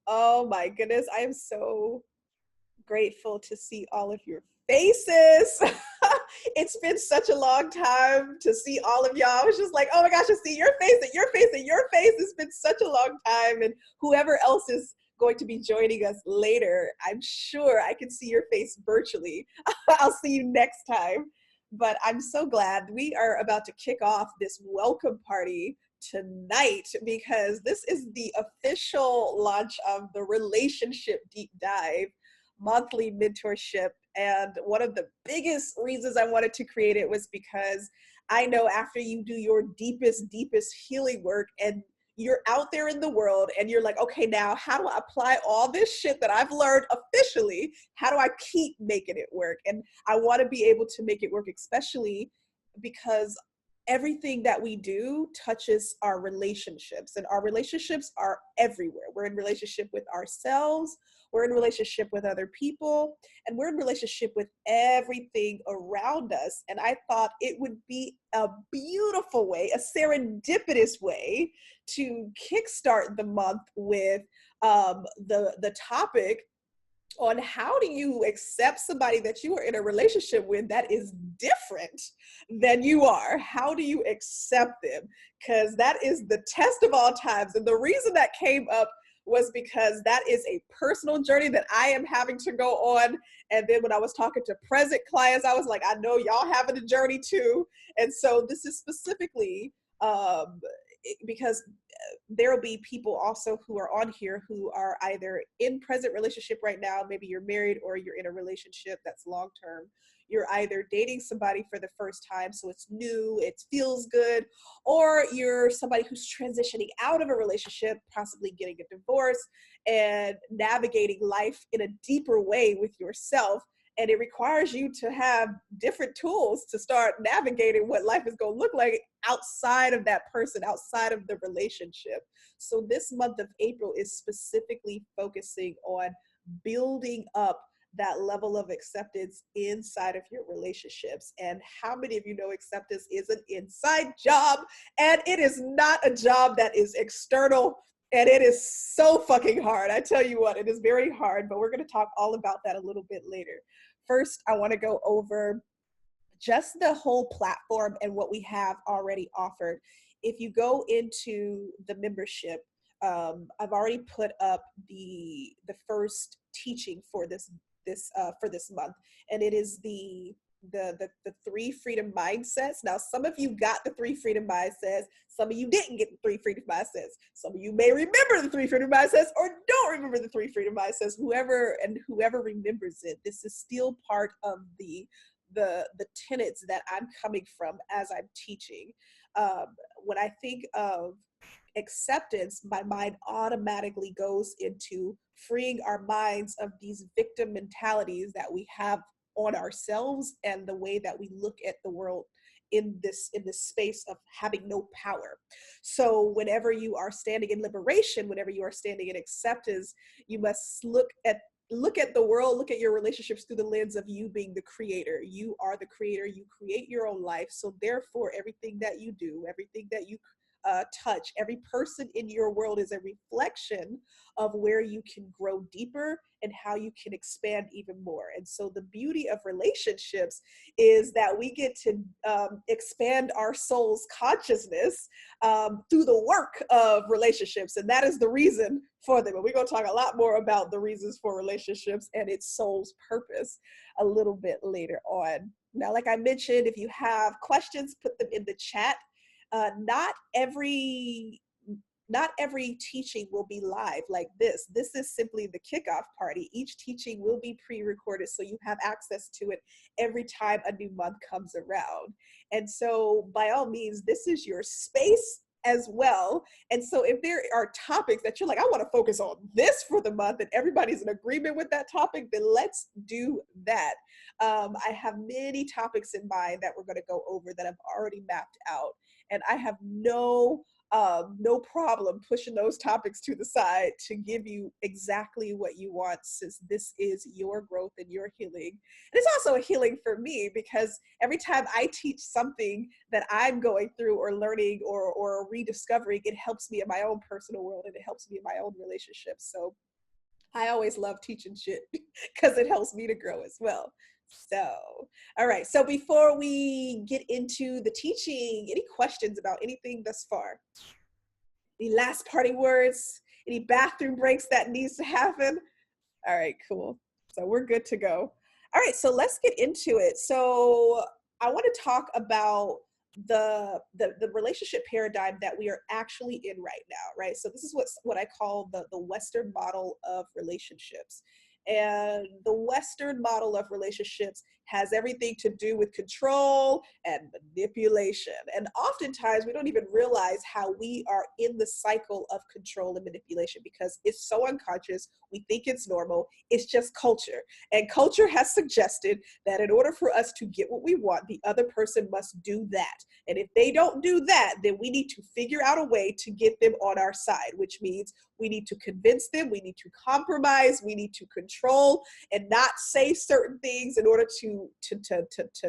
Oh my goodness. I am so grateful to see all of your faces. It's been such a long time to see all of y'all. I was just like, oh my gosh, I see your face and your face and your face. It's been such a long time. And whoever else is going to be joining us later, I'm sure I can see your face virtually. I'll see you next time. But I'm so glad we are about to kick off this welcome party tonight because this is the official launch of the Relationship Deep Dive monthly mentorship. And one of the biggest reasons I wanted to create it was because I know after you do your deepest healing work and you're out there in the world and you're like, okay, now how do I apply all this shit that I've learned officially? How do I keep making it work? And I want to be able to make it work, especially because everything that we do touches our relationships, and our relationships are everywhere. We're in relationship with ourselves, we're in relationship with other people, and we're in relationship with everything around us. And I thought it would be a beautiful way, a serendipitous way to kickstart the month with the topic on how do you accept somebody that you are in a relationship with that is different than you are. How do you accept them? Because that is the test of all times. And the reason that came up was because that is a personal journey that I am having to go on. And then when I was talking to present clients, I was like, I know y'all having a journey too. And so this is specifically because there will be people also who are on here who are either in present relationship right now. Maybe you're married or you're in a relationship that's long-term. You're either dating somebody for the first time, so it's new, it feels good, or you're somebody who's transitioning out of a relationship, possibly getting a divorce and navigating life in a deeper way with yourself. And it requires you to have different tools to start navigating what life is going to look like outside of that person, outside of the relationship. So this month of April is specifically focusing on building up that level of acceptance inside of your relationships. And how many of you know acceptance is an inside job? And it is not a job that is external. And it is so fucking hard. I tell you what, it is very hard, but we're going to talk all about that a little bit later. First, I want to go over just the whole platform and what we have already offered. If you go into the membership, I've already put up the first teaching for this month, and it is the 3 freedom mindsets. Now, some of you got the 3 freedom mindsets. Some of you didn't get the 3 freedom mindsets. Some of you may remember the 3 freedom mindsets or don't remember the 3 freedom mindsets. Whoever remembers it, this is still part of the tenets that I'm coming from as I'm teaching. When I think of acceptance, my mind automatically goes into freeing our minds of these victim mentalities that we have on ourselves and the way that we look at the world in this space of having no power. So whenever you are standing in liberation, whenever you are standing in acceptance, you must look at the world, look at your relationships through the lens of you being the creator. You are the creator. You create your own life. So therefore, everything that you do, everything that you touch, every person in your world is a reflection of where you can grow deeper and how you can expand even more. And so the beauty of relationships is that we get to expand our soul's consciousness through the work of relationships. And that is the reason for them. And we're going to talk a lot more about the reasons for relationships and its soul's purpose a little bit later on. Now, like I mentioned, if you have questions, put them in the chat. Not every teaching will be live like this. This is simply the kickoff party. Each teaching will be pre-recorded, so you have access to it every time a new month comes around. And so by all means, this is your space as well. And so if there are topics that you're like, I want to focus on this for the month, and everybody's in agreement with that topic, then let's do that. I have many topics in mind that we're going to go over that I've already mapped out. And I have no no problem pushing those topics to the side to give you exactly what you want, since this is your growth and your healing. And it's also a healing for me, because every time I teach something that I'm going through or learning or rediscovering, it helps me in my own personal world and it helps me in my own relationships. So I always love teaching shit because it helps me to grow as well. So, all right. So before we get into the teaching, any questions about anything thus far? Any last parting words? Any bathroom breaks that needs to happen? All right, cool. So we're good to go. All right, so let's get into it. So I want to talk about the relationship paradigm that we are actually in right now, right? So this is what I call the Western model of relationships. And the Western model of relationships has everything to do with control and manipulation. And oftentimes we don't even realize how we are in the cycle of control and manipulation because it's so unconscious. We think it's normal. It's just culture. And culture has suggested that in order for us to get what we want, the other person must do that. And if they don't do that, then we need to figure out a way to get them on our side, which means we need to convince them, we need to compromise, we need to control and not say certain things in order to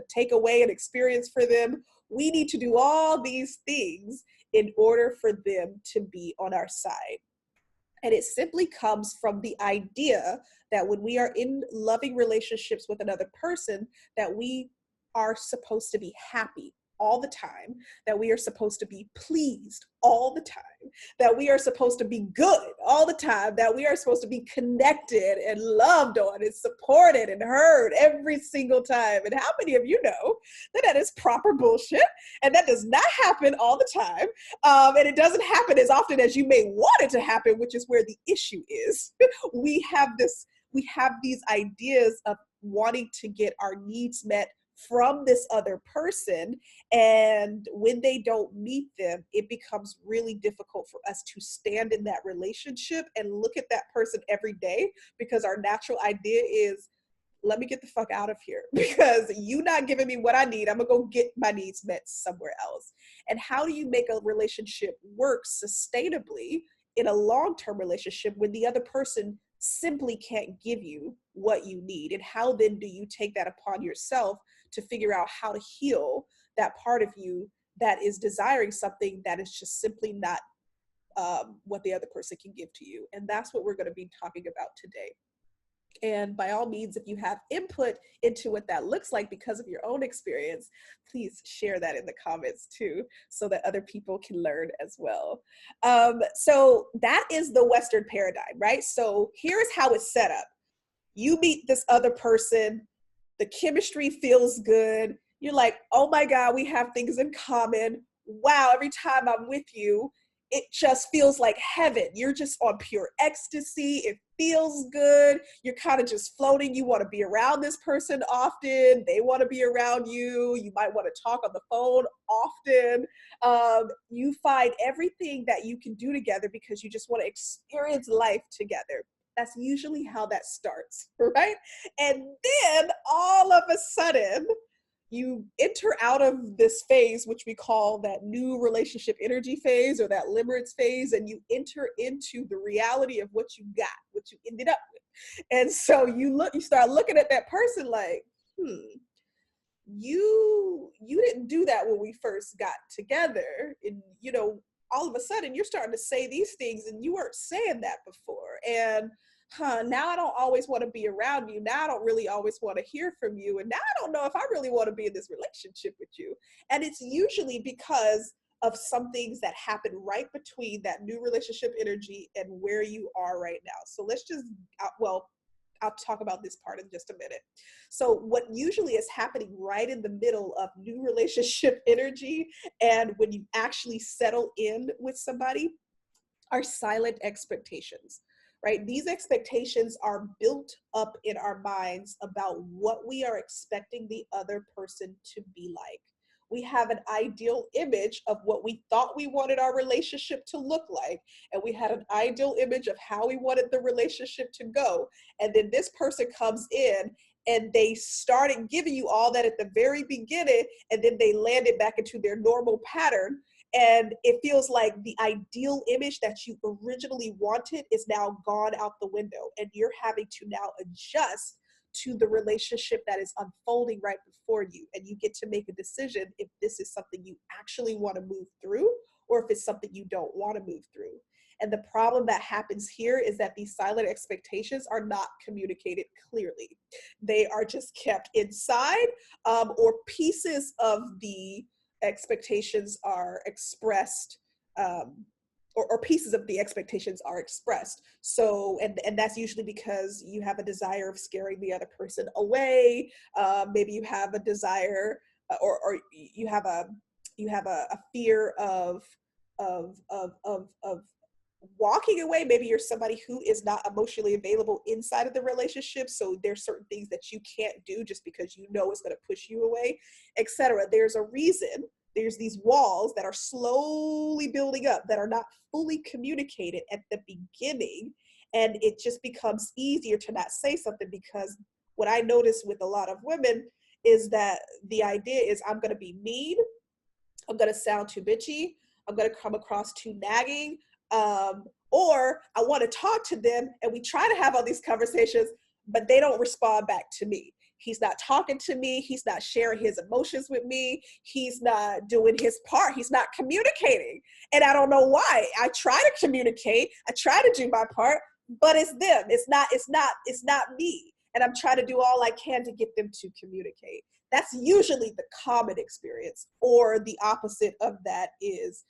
take away an experience for them. We need to do all these things in order for them to be on our side. And it simply comes from the idea that when we are in loving relationships with another person, that we are supposed to be happy all the time, that we are supposed to be pleased all the time, that we are supposed to be good all the time, that we are supposed to be connected and loved on and supported and heard every single time. And how many of you know that that is proper bullshit and that does not happen all the time? And it doesn't happen as often as you may want it to happen, which is where the issue is. We have these ideas of wanting to get our needs met from this other person, and when they don't meet them, it becomes really difficult for us to stand in that relationship and look at that person every day, because our natural idea is, let me get the fuck out of here because you not giving me what I need. I'm gonna go get my needs met somewhere else. And how do you make a relationship work sustainably in a long-term relationship when the other person simply can't give you what you need? And how then do you take that upon yourself to figure out how to heal that part of you that is desiring something that is just simply not what the other person can give to you? And that's what we're going to be talking about today. And by all means, if you have input into what that looks like because of your own experience, please share that in the comments too, so that other people can learn as well. So that is the Western paradigm, right? So here's how it's set up. You meet this other person, the chemistry feels good. You're like, oh my God, we have things in common. Wow, every time I'm with you, it just feels like heaven. You're just on pure ecstasy. It feels good. You're kind of just floating. You want to be around this person often. They want to be around you. You might want to talk on the phone often. You find everything that you can do together because you just want to experience life together. That's usually how that starts, right? And then all of a sudden, you enter out of this phase, which we call that new relationship energy phase or that limerence phase, and you enter into the reality of what you got, what you ended up with. And so you start looking at that person like, you didn't do that when we first got together. And, you know, all of a sudden you're starting to say these things and you weren't saying that before. And now I don't always want to be around you. Now I don't really always want to hear from you. And now I don't know if I really want to be in this relationship with you. And it's usually because of some things that happen right between that new relationship energy and where you are right now. So let's just, I'll talk about this part in just a minute. So what usually is happening right in the middle of new relationship energy and when you actually settle in with somebody are silent expectations. Right? These expectations are built up in our minds about what we are expecting the other person to be like. We have an ideal image of what we thought we wanted our relationship to look like. And we had an ideal image of how we wanted the relationship to go. And then this person comes in and they started giving you all that at the very beginning, and then they landed back into their normal pattern. And it feels like the ideal image that you originally wanted is now gone out the window, and you're having to now adjust to the relationship that is unfolding right before you. And you get to make a decision if this is something you actually want to move through, or if it's something you don't want to move through. And the problem that happens here is that these silent expectations are not communicated clearly. They are just kept inside, or pieces of the expectations are expressed, or pieces of the expectations are expressed. So, and that's usually because you have a desire of scaring the other person away. Maybe you have a desire, or you have a fear of walking away. Maybe you're somebody who is not emotionally available inside of the relationship, so there's certain things that you can't do just because you know it's going to push you away, etc. There's a reason. There's these walls that are slowly building up that are not fully communicated at the beginning, and it just becomes easier to not say something, because what I notice with a lot of women is that the idea is, I'm going to be mean, I'm going to sound too bitchy, I'm going to come across too nagging, or I want to talk to them, and we try to have all these conversations, but they don't respond back to me. He's not talking to me. He's not sharing his emotions with me. He's not doing his part. He's not communicating. And I don't know why. I try to communicate. I try to do my part, but it's them. It's not me. And I'm trying to do all I can to get them to communicate. That's usually the common experience. Or the opposite of that is,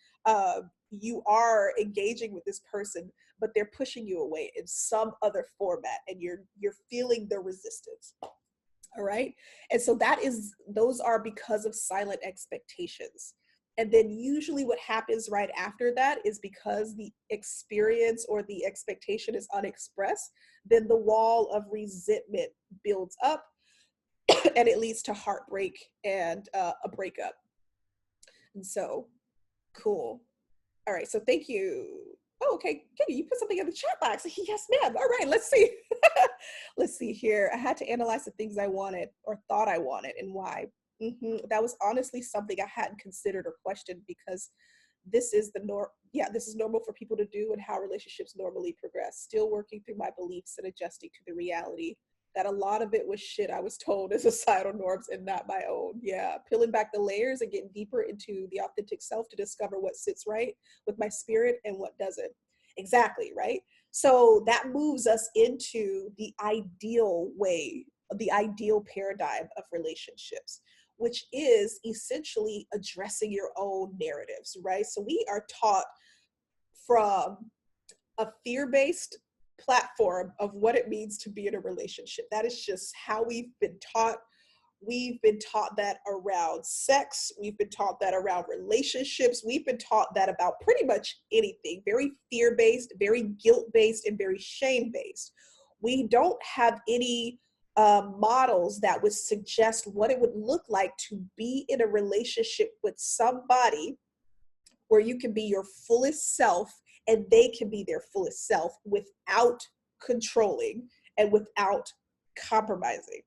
you are engaging with this person, but they're pushing you away in some other format, and you're feeling the resistance. All right. And so those are because of silent expectations. And then usually what happens right after that is, because the experience or the expectation is unexpressed, then the wall of resentment builds up, and it leads to heartbreak and a breakup. And so, cool. All right. So thank you. Oh, okay. Kitty, you put something in the chat box. Yes, ma'am. All right. Let's see. Let's see here. I had to analyze the things I wanted or thought I wanted and why. That was honestly something I hadn't considered or questioned, because this is the norm. Yeah, this is normal for people to do, and how relationships normally progress. Still working through my beliefs and adjusting to the reality that a lot of it was shit I was told as societal norms and not my own. Yeah, peeling back the layers and getting deeper into the authentic self to discover what sits right with my spirit and what doesn't. Exactly, right? So that moves us into the ideal way, the ideal paradigm of relationships, which is essentially addressing your own narratives, right? So we are taught from a fear-based platform of what it means to be in a relationship. That is just how we've been taught. We've been taught that around sex. We've been taught that around relationships. We've been taught that about pretty much anything. Very fear-based, very guilt-based, and very shame-based. We don't have any models that would suggest what it would look like to be in a relationship with somebody where you can be your fullest self and they can be their fullest self without controlling and without compromising.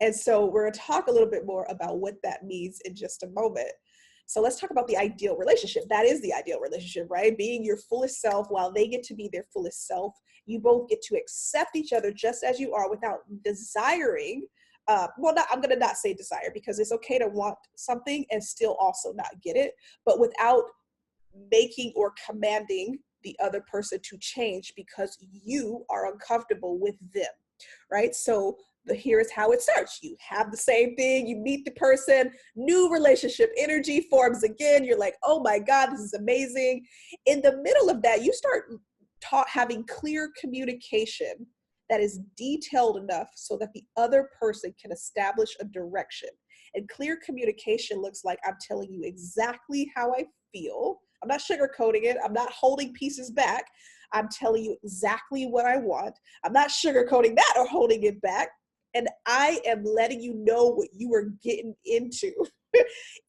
And so we're going to talk a little bit more about what that means in just a moment. So let's talk about the ideal relationship. That is the ideal relationship, right? Being your fullest self while they get to be their fullest self. You both get to accept each other just as you are without desiring. I'm going to not say desire, because it's okay to want something and still also not get it, but without making or commanding the other person to change because you are uncomfortable with them, right? So here is how it starts. You have the same thing, you meet the person, new relationship energy forms again. You're like, oh my God, this is amazing. In the middle of that, you start having clear communication that is detailed enough so that the other person can establish a direction. And clear communication looks like, I'm telling you exactly how I feel. I'm not sugarcoating it. I'm not holding pieces back. I'm telling you exactly what I want. I'm not sugarcoating that or holding it back. And I am letting you know what you are getting into.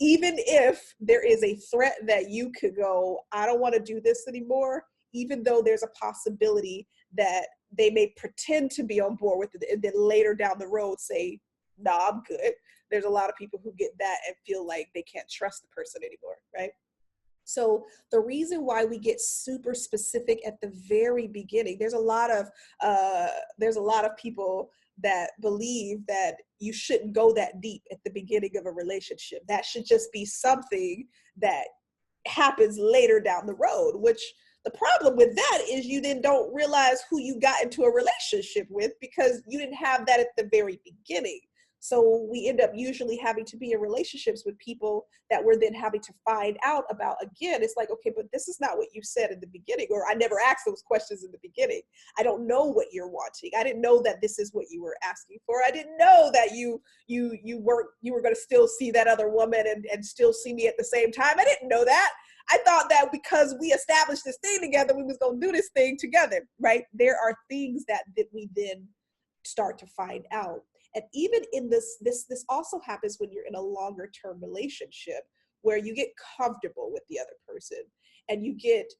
Even if there is a threat that you could go, I don't want to do this anymore, even though there's a possibility that they may pretend to be on board with it and then later down the road say, nah, I'm good. There's a lot of people who get that and feel like they can't trust the person anymore, right? So the reason why we get super specific at the very beginning, there's a lot of people that believe that you shouldn't go that deep at the beginning of a relationship. That should just be something that happens later down the road, which the problem with that is you then don't realize who you got into a relationship with because you didn't have that at the very beginning. So we end up usually having to be in relationships with people that we're then having to find out about again. It's like, okay, but this is not what you said in the beginning, or I never asked those questions in the beginning. I don't know what you're wanting. I didn't know that this is what you were asking for. I didn't know that you were going to still see that other woman and still see me at the same time. I didn't know that. I thought that because we established this thing together, we was going to do this thing together, right? There are things that we then start to find out. And even in this also happens when you're in a longer term relationship where you get comfortable with the other person and you get,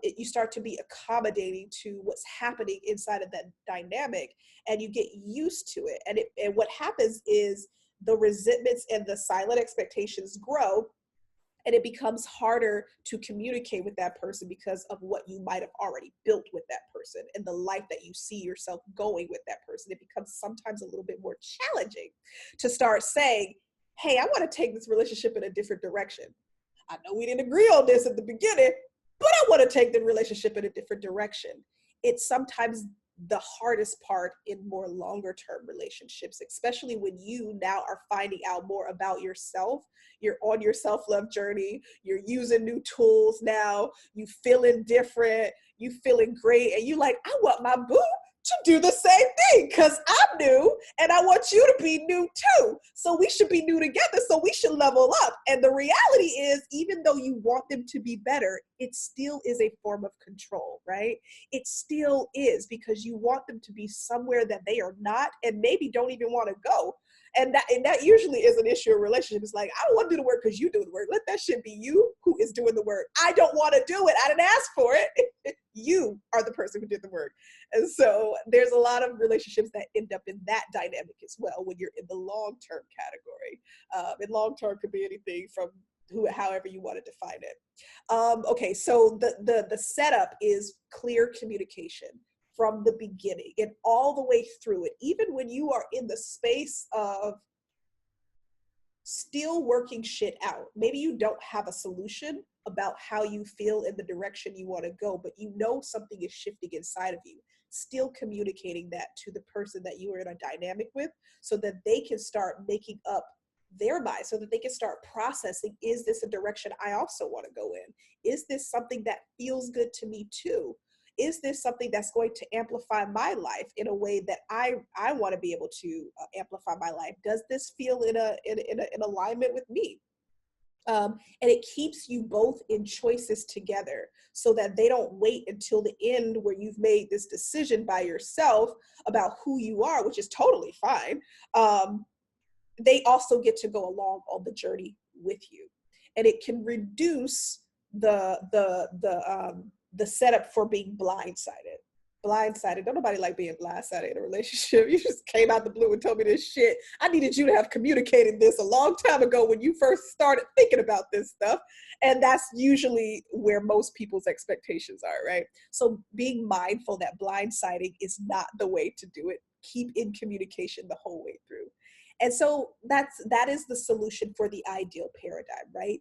you start to be accommodating to what's happening inside of that dynamic and you get used to it. And what happens is the resentments and the silent expectations grow, and it becomes harder to communicate with that person because of what you might have already built with that person and the life that you see yourself going with that person. It becomes sometimes a little bit more challenging to start saying, hey, I want to take this relationship in a different direction. I know we didn't agree on this at the beginning, but I want to take the relationship in a different direction. It's sometimes the hardest part in more longer term relationships, especially when you now are finding out more about yourself. You're on your self-love journey. You're using new tools now. You feeling different. You feeling great. And you like, I want my boo to do the same thing because I'm new and I want you to be new too. So we should be new together. So we should level up. And the reality is, even though you want them to be better, it still is a form of control, right? It still is, because you want them to be somewhere that they are not and maybe don't even want to go. And that usually is an issue in relationship. It's like, I don't want to do the work because you do the work. Let that shit be you who is doing the work. I don't want to do it. I didn't ask for it. You are the person who did the work. And so there's a lot of relationships that end up in that dynamic as well when you're in the long-term category. And long-term could be anything from however you want to define it. Okay, so the setup is clear communication from the beginning and all the way through it, even when you are in the space of still working shit out. Maybe you don't have a solution about how you feel in the direction you want to go, but you know something is shifting inside of you. Still communicating that to the person that you are in a dynamic with so that they can start making up their mind, so that they can start processing, is this a direction I also want to go in? Is this something that feels good to me too? Is this something that's going to amplify my life in a way that I want to be able to amplify my life? Does this feel in alignment with me? And it keeps you both in choices together so that they don't wait until the end where you've made this decision by yourself about who you are, which is totally fine. They also get to go along on the journey with you. And it can reduce the setup for being blindsided. Don't nobody like being blindsided in a relationship. You just came out the blue and told me this shit. I needed you to have communicated this a long time ago when you first started thinking about this stuff. And that's usually where most people's expectations are, right? So being mindful that blindsiding is not the way to do it. Keep in communication the whole way through. And so that is the solution for the ideal paradigm, right?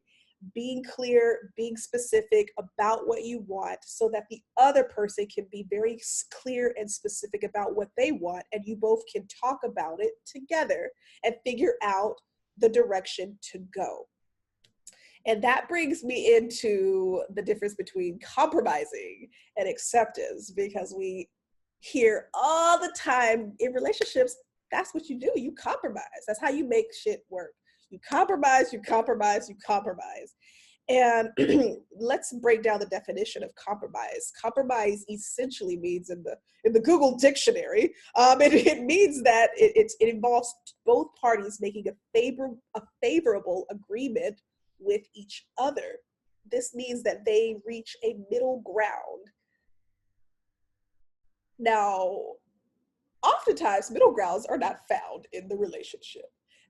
Being clear, being specific about what you want so that the other person can be very clear and specific about what they want, and you both can talk about it together and figure out the direction to go. And that brings me into the difference between compromising and acceptance, because we hear all the time in relationships, that's what you do. You compromise. That's how you make shit work. You compromise, you compromise, you compromise. And let's break down the definition of compromise. Compromise essentially means in the Google dictionary, it means that it involves both parties making a favorable agreement with each other. This means that they reach a middle ground. Now, oftentimes middle grounds are not found in the relationship.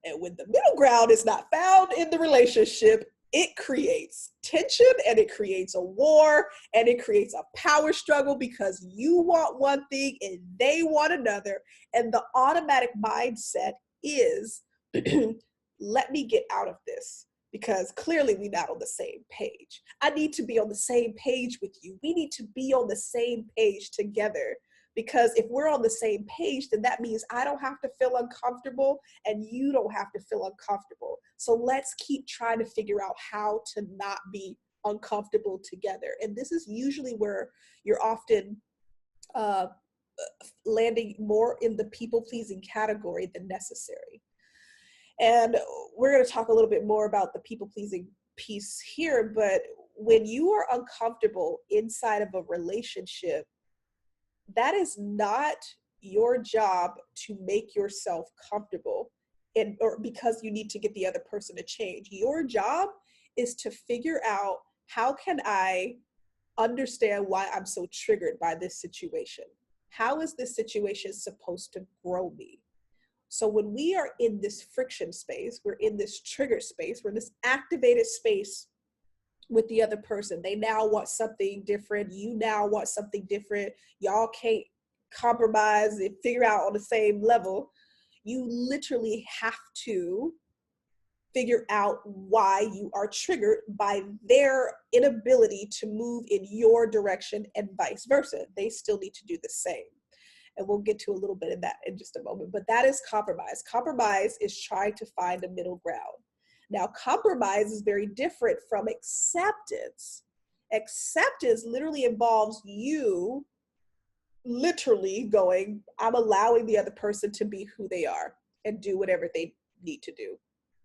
And when the middle ground is not found in the relationship, it creates tension and it creates a war and it creates a power struggle because you want one thing and they want another. And the automatic mindset is, let me get out of this because clearly we're not on the same page. I need to be on the same page with you. We need to be on the same page together. Because if we're on the same page, then that means I don't have to feel uncomfortable and you don't have to feel uncomfortable. So let's keep trying to figure out how to not be uncomfortable together. And this is usually where you're often landing more in the people-pleasing category than necessary. And we're going to talk a little bit more about the people-pleasing piece here, but when you are uncomfortable inside of a relationship, that is not your job to make yourself comfortable or because you need to get the other person to change. Your job is to figure out, how can I understand why I'm so triggered by this situation? How is this situation supposed to grow me? So when we are in this friction space, we're in this trigger space, we're in this activated space with the other person. They now want something different. You now want something different. Y'all can't compromise and figure out on the same level. You literally have to figure out why you are triggered by their inability to move in your direction and vice versa. They still need to do the same. And we'll get to a little bit of that in just a moment. But that is compromise. Compromise is trying to find a middle ground. Now, compromise is very different from acceptance. Acceptance literally involves you literally going, I'm allowing the other person to be who they are and do whatever they need to do.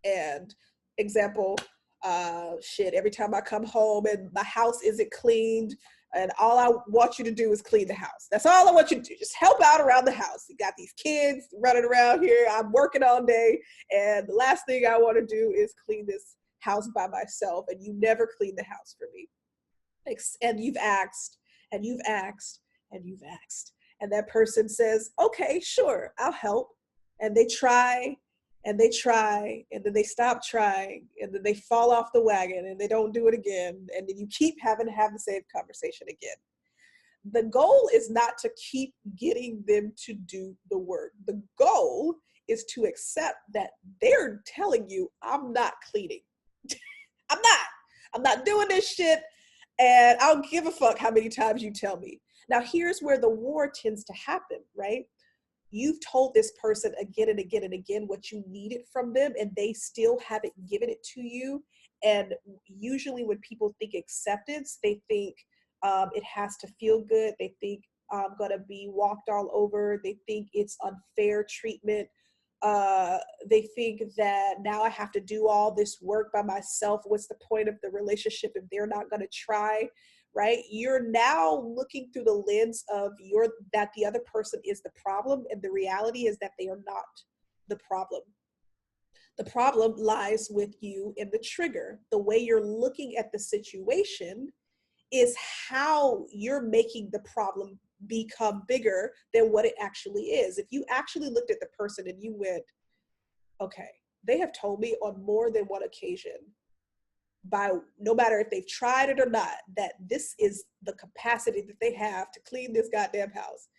And example, every time I come home and my house isn't cleaned, and all I want you to do is clean the house. That's all I want you to do. Just help out around the house. You got these kids running around here. I'm working all day. And the last thing I want to do is clean this house by myself. And you never clean the house for me. And you've asked, and you've asked, and you've asked. And that person says, okay, sure, I'll help. And they try, and they try, and then they stop trying, and then they fall off the wagon, and they don't do it again, and then you keep having to have the same conversation again. The goal is not to keep getting them to do the work. The goal is to accept that they're telling you, I'm not cleaning. I'm not doing this shit, and I don't give a fuck how many times you tell me. Now, here's where the war tends to happen, right? You've told this person again and again and again what you needed from them, and they still haven't given it to you. And usually when people think acceptance, they think it has to feel good. They think I'm going to be walked all over. They think it's unfair treatment. They think that now I have to do all this work by myself. What's the point of the relationship if they're not going to try? Right? You're now looking through the lens of that the other person is the problem, and the reality is that they are not the problem. The problem lies with you in the trigger. The way you're looking at the situation is how you're making the problem become bigger than what it actually is. If you actually looked at the person and you went, okay, they have told me on more than one occasion, by no matter if they've tried it or not, that this is the capacity that they have to clean this goddamn house,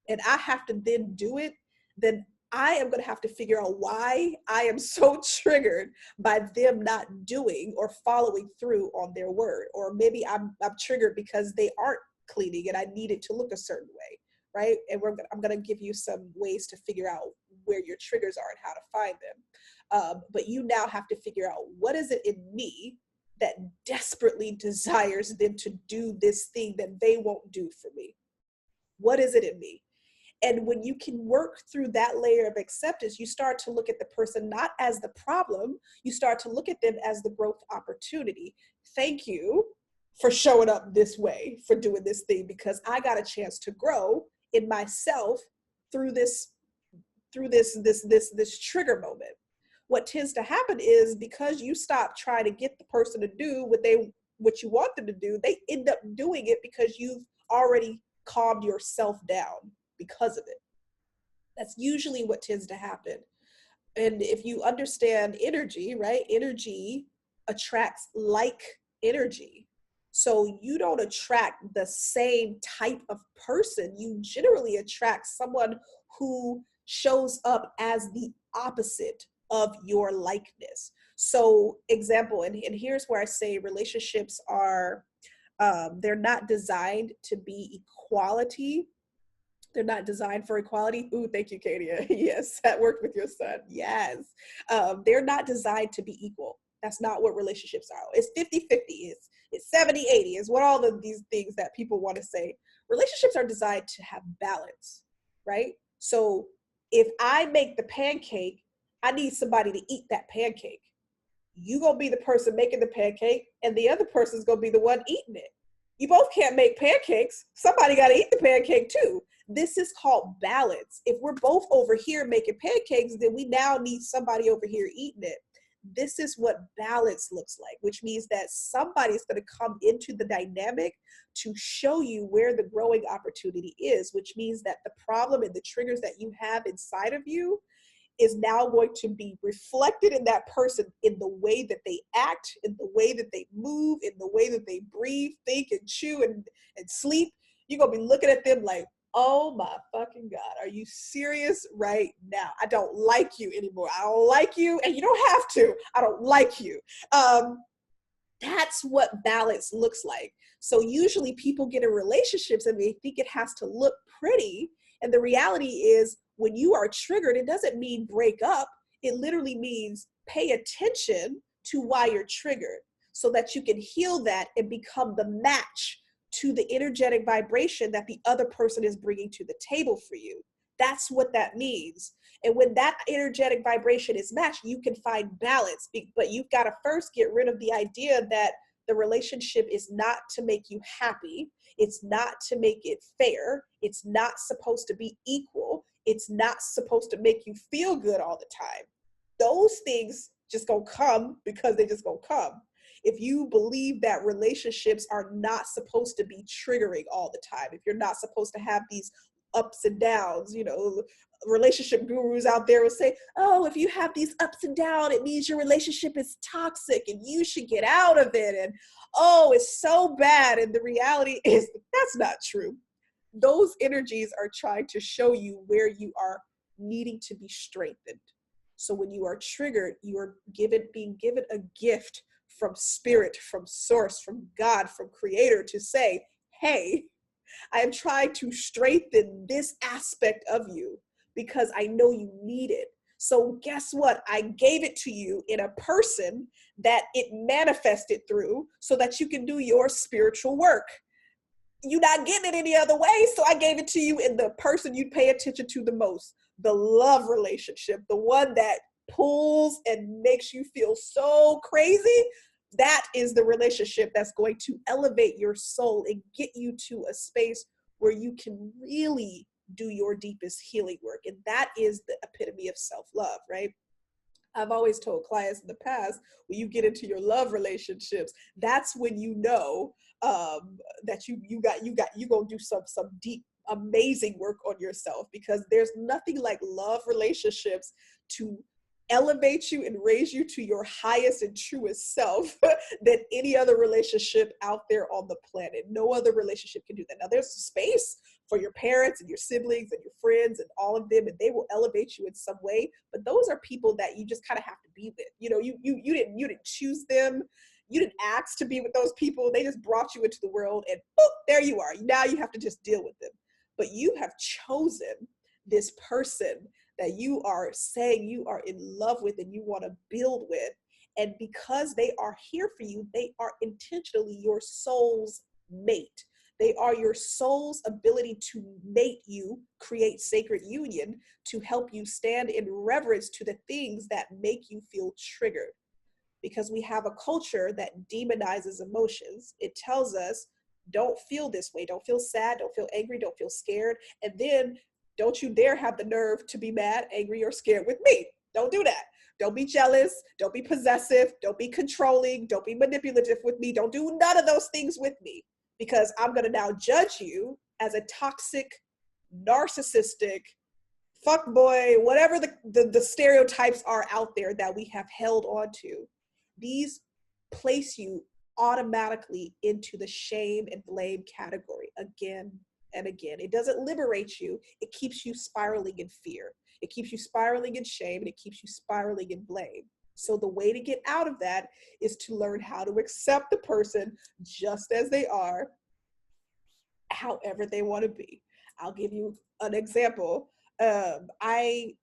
and I have to then do it, then I am going to have to figure out why I am so triggered by them not doing or following through on their word. Or maybe I'm triggered because they aren't cleaning and I need it to look a certain way, right? And I'm going to give you some ways to figure out where your triggers are and how to find them. But you now have to figure out, what is it in me that desperately desires them to do this thing that they won't do for me? What is it in me? And when you can work through that layer of acceptance, you start to look at the person not as the problem, you start to look at them as the growth opportunity. Thank you for showing up this way, for doing this thing, because I got a chance to grow in myself through this trigger moment. What tends to happen is, because you stop trying to get the person to do what you want them to do, they end up doing it because you've already calmed yourself down because of it. That's usually what tends to happen. And if you understand energy, right? Energy attracts like energy. So you don't attract the same type of person. You generally attract someone who shows up as the opposite of your likeness. So example, and here's where I say relationships are, they're not designed to be equality. They're not designed for equality. Ooh, thank you, Katia. Yes, that worked with your son. Yes. They're not designed to be equal. That's not what relationships are. It's 50-50. It's 70-80 is what all of these things that people want to say. Relationships are designed to have balance, right? So if I make the pancake, I need somebody to eat that pancake. You gonna be the person making the pancake and the other person's gonna be the one eating it. You both can't make pancakes. Somebody gotta eat the pancake too. This is called balance. If we're both over here making pancakes, then we now need somebody over here eating it. This is what balance looks like, which means that somebody's going to come into the dynamic to show you where the growing opportunity is, which means that the problem and the triggers that you have inside of you is now going to be reflected in that person in the way that they act, in the way that they move, in the way that they breathe, think, and chew, and sleep. You're going to be looking at them like, oh my fucking God, are you serious right now? I don't like you anymore. I don't like you, and you don't have to. I don't like you. That's what balance looks like. So usually people get in relationships and they think it has to look pretty. And the reality is, when you are triggered, it doesn't mean break up. It literally means pay attention to why you're triggered so that you can heal that and become the match to the energetic vibration that the other person is bringing to the table for you. That's what that means. And when that energetic vibration is matched, you can find balance. But you've got to first get rid of the idea that the relationship is not to make you happy. It's not to make it fair. It's not supposed to be equal. It's not supposed to make you feel good all the time. Those things just gonna come because they just gonna come. If you believe that relationships are not supposed to be triggering all the time, if you're not supposed to have these ups and downs, you know, relationship gurus out there will say, oh, if you have these ups and downs, it means your relationship is toxic and you should get out of it. And oh, it's so bad. And the reality is that's not true. Those energies are trying to show you where you are needing to be strengthened. So when you are triggered, you are being given a gift from spirit, from source, from God, from creator to say, hey, I am trying to strengthen this aspect of you because I know you need it. So guess what? I gave it to you in a person that it manifested through so that you can do your spiritual work. You're not getting it any other way, so I gave it to you in the person you'd pay attention to the most, the love relationship, the one that pulls and makes you feel so crazy. That is the relationship that's going to elevate your soul and get you to a space where you can really do your deepest healing work. And that is the epitome of self-love, right? I've always told clients in the past, when you get into your love relationships, that's when you know that you're gonna do some deep, amazing work on yourself, because there's nothing like love relationships to elevate you and raise you to your highest and truest self than any other relationship out there on the planet. No other relationship can do that. Now there's space for your parents and your siblings and your friends and all of them, and they will elevate you in some way. But those are people that you just kind of have to be with. You know, you didn't choose them. You didn't ask to be with those people. They just brought you into the world, and boop, there you are. Now you have to just deal with them. But you have chosen this person that you are saying you are in love with and you want to build with. And because they are here for you, they are intentionally your soul's mate. They are your soul's ability to mate you, create sacred union, to help you stand in reverence to the things that make you feel triggered. Because we have a culture that demonizes emotions. It tells us, don't feel this way. Don't feel sad. Don't feel angry. Don't feel scared. And then don't you dare have the nerve to be mad, angry, or scared with me. Don't do that. Don't be jealous. Don't be possessive. Don't be controlling. Don't be manipulative with me. Don't do none of those things with me, because I'm going to now judge you as a toxic, narcissistic, fuckboy, whatever the stereotypes are out there that we have held on to. These place you automatically into the shame and blame category again and again. It doesn't liberate you. It keeps you spiraling in fear. It keeps you spiraling in shame, and it keeps you spiraling in blame. So the way to get out of that is to learn how to accept the person just as they are, however they want to be. I'll give you an example. I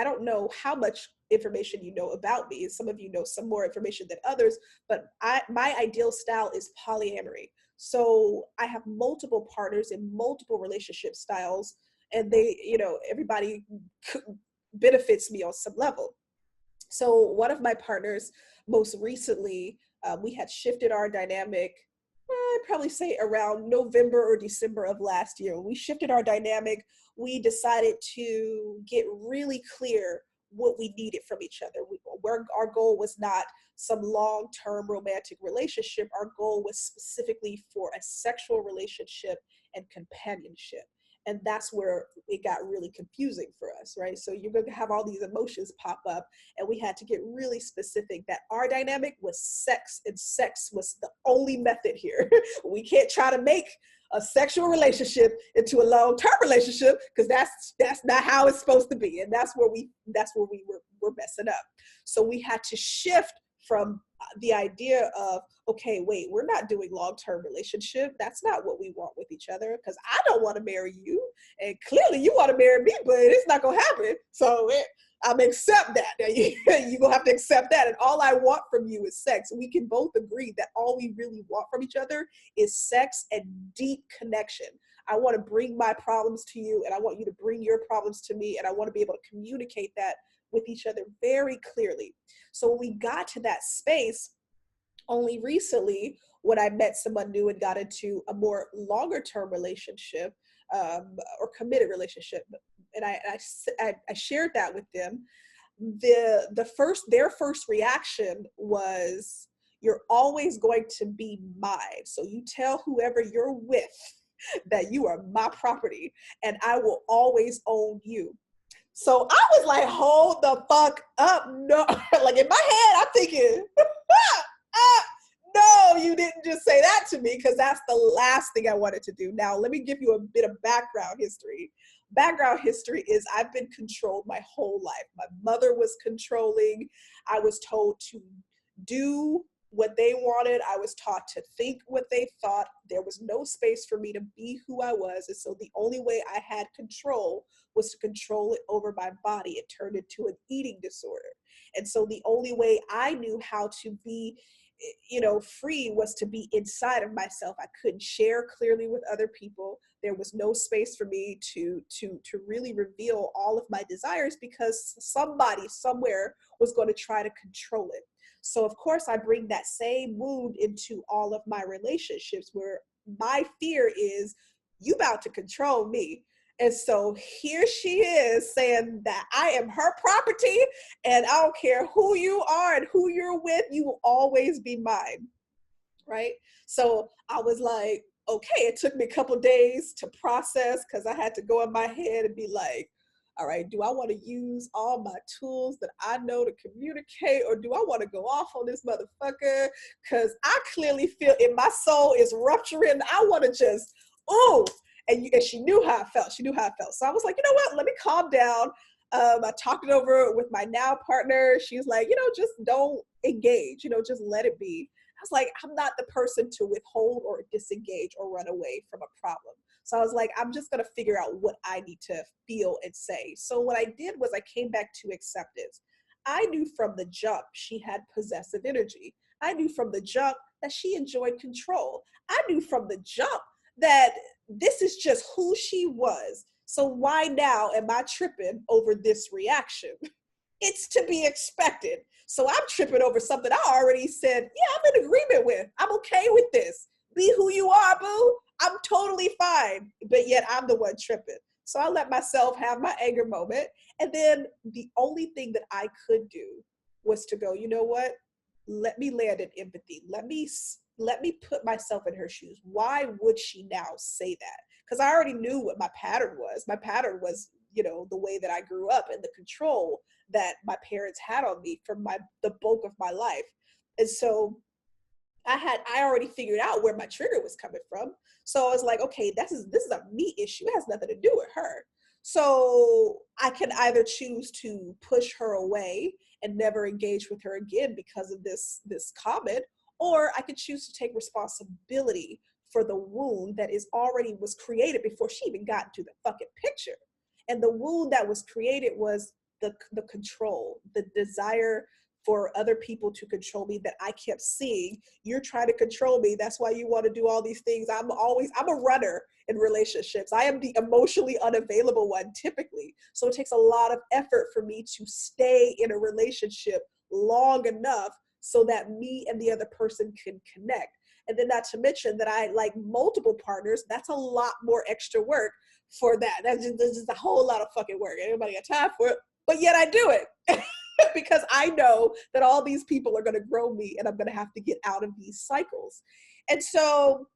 don't know how much information you know about me. Some of you know some more information than others, but my ideal style is polyamory. So I have multiple partners in multiple relationship styles, and they, everybody benefits me on some level. So one of my partners, most recently, we had shifted our dynamic. I'd probably say around November or December of last year. We shifted our dynamic. We decided to get really clear what we needed from each other. Where our goal was not some long-term romantic relationship. Our goal was specifically for a sexual relationship and companionship. And that's where it got really confusing for us, right? So you're going to have all these emotions pop up, and we had to get really specific that our dynamic was sex, and sex was the only method here. We can't try to make a sexual relationship into a long-term relationship, because that's not how it's supposed to be, and that's where we were messing up. So we had to shift from the idea of, okay, wait, we're not doing long-term relationship. That's not what we want with each other, because I don't want to marry you, and clearly you want to marry me, but it's not gonna happen. So I'm accept that. You're gonna have to accept that. And all I want from you is sex. We can both agree that all we really want from each other is sex and deep connection. I want to bring my problems to you, and I want you to bring your problems to me, and I want to be able to communicate that with each other very clearly. So when we got to that space, only recently, when I met someone new and got into a more longer term relationship, or committed relationship, and I shared that with them, their first reaction was, "You're always going to be mine. So you tell whoever you're with that you are my property, and I will always own you." So I was like, hold the fuck up. No, like in my head, I'm thinking, no, you didn't just say that to me, because that's the last thing I wanted to do. Now, let me give you a bit of background history. Background history is I've been controlled my whole life. My mother was controlling. I was told to do what they wanted. I was taught to think what they thought. There was no space for me to be who I was. And so the only way I had control was to control it over my body. It turned into an eating disorder. And so the only way I knew how to be, free, was to be inside of myself. I couldn't share clearly with other people. There was no space for me to really reveal all of my desires, because somebody somewhere was going to try to control it. So of course I bring that same wound into all of my relationships, where my fear is, you about to control me. And so here she is saying that I am her property, and I don't care who you are and who you're with, you will always be mine, right? So I was like, okay, it took me a couple days to process, because I had to go in my head and be like, all right, do I want to use all my tools that I know to communicate, or do I want to go off on this motherfucker? Because I clearly feel in my soul is rupturing. I want to just, oh, and she knew how I felt. She knew how I felt. So I was like, you know what? Let me calm down. I talked it over with my now partner. She's like, just don't engage, just let it be. I was like, I'm not the person to withhold or disengage or run away from a problem. So I was like, I'm just going to figure out what I need to feel and say. So what I did was I came back to acceptance. I knew from the jump she had possessive energy. I knew from the jump that she enjoyed control. I knew from the jump that this is just who she was. So why now am I tripping over this reaction? It's to be expected. So I'm tripping over something I already said, yeah, I'm in agreement with. I'm okay with this. Be who you are, boo. I'm totally fine. But yet I'm the one tripping. So I let myself have my anger moment. And then the only thing that I could do was to go, you know what? Let me land in empathy. Let me put myself in her shoes. Why would she now say that? Because I already knew what my pattern was. My pattern was, the way that I grew up and the control that my parents had on me for the bulk of my life. And so I already figured out where my trigger was coming from. So I was like, okay, this is a me issue. It has nothing to do with her. So I can either choose to push her away and never engage with her again because of this comment, or I could choose to take responsibility for the wound that is already was created before she even got into the fucking picture. And the wound that was created was the control, the desire for other people to control me that I kept seeing. You're trying to control me. That's why you want to do all these things. I'm a runner in relationships. I am the emotionally unavailable one typically. So it takes a lot of effort for me to stay in a relationship long enough so that me and the other person can connect. And then not to mention that I like multiple partners. That's a lot more extra work for that. That's just a whole lot of fucking work. Anybody got time for it? But yet I do it. Because I know that all these people are going to grow me and I'm going to have to get out of these cycles. And so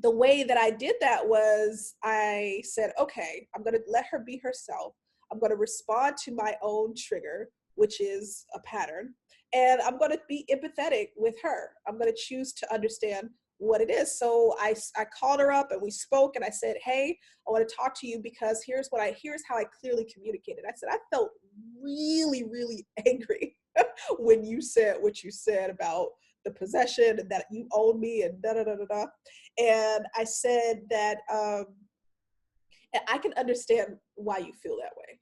the way that I did that was I said, okay, I'm going to let her be herself. I'm going to respond to my own trigger, which is a pattern. And I'm going to be empathetic with her. I'm going to choose to understand what it is. So I called her up and we spoke and I said, hey, I want to talk to you because here's how I clearly communicated. I said, I felt really, really angry when you said what you said about the possession and that you own me and da da da da da. And I said that I can understand why you feel that way.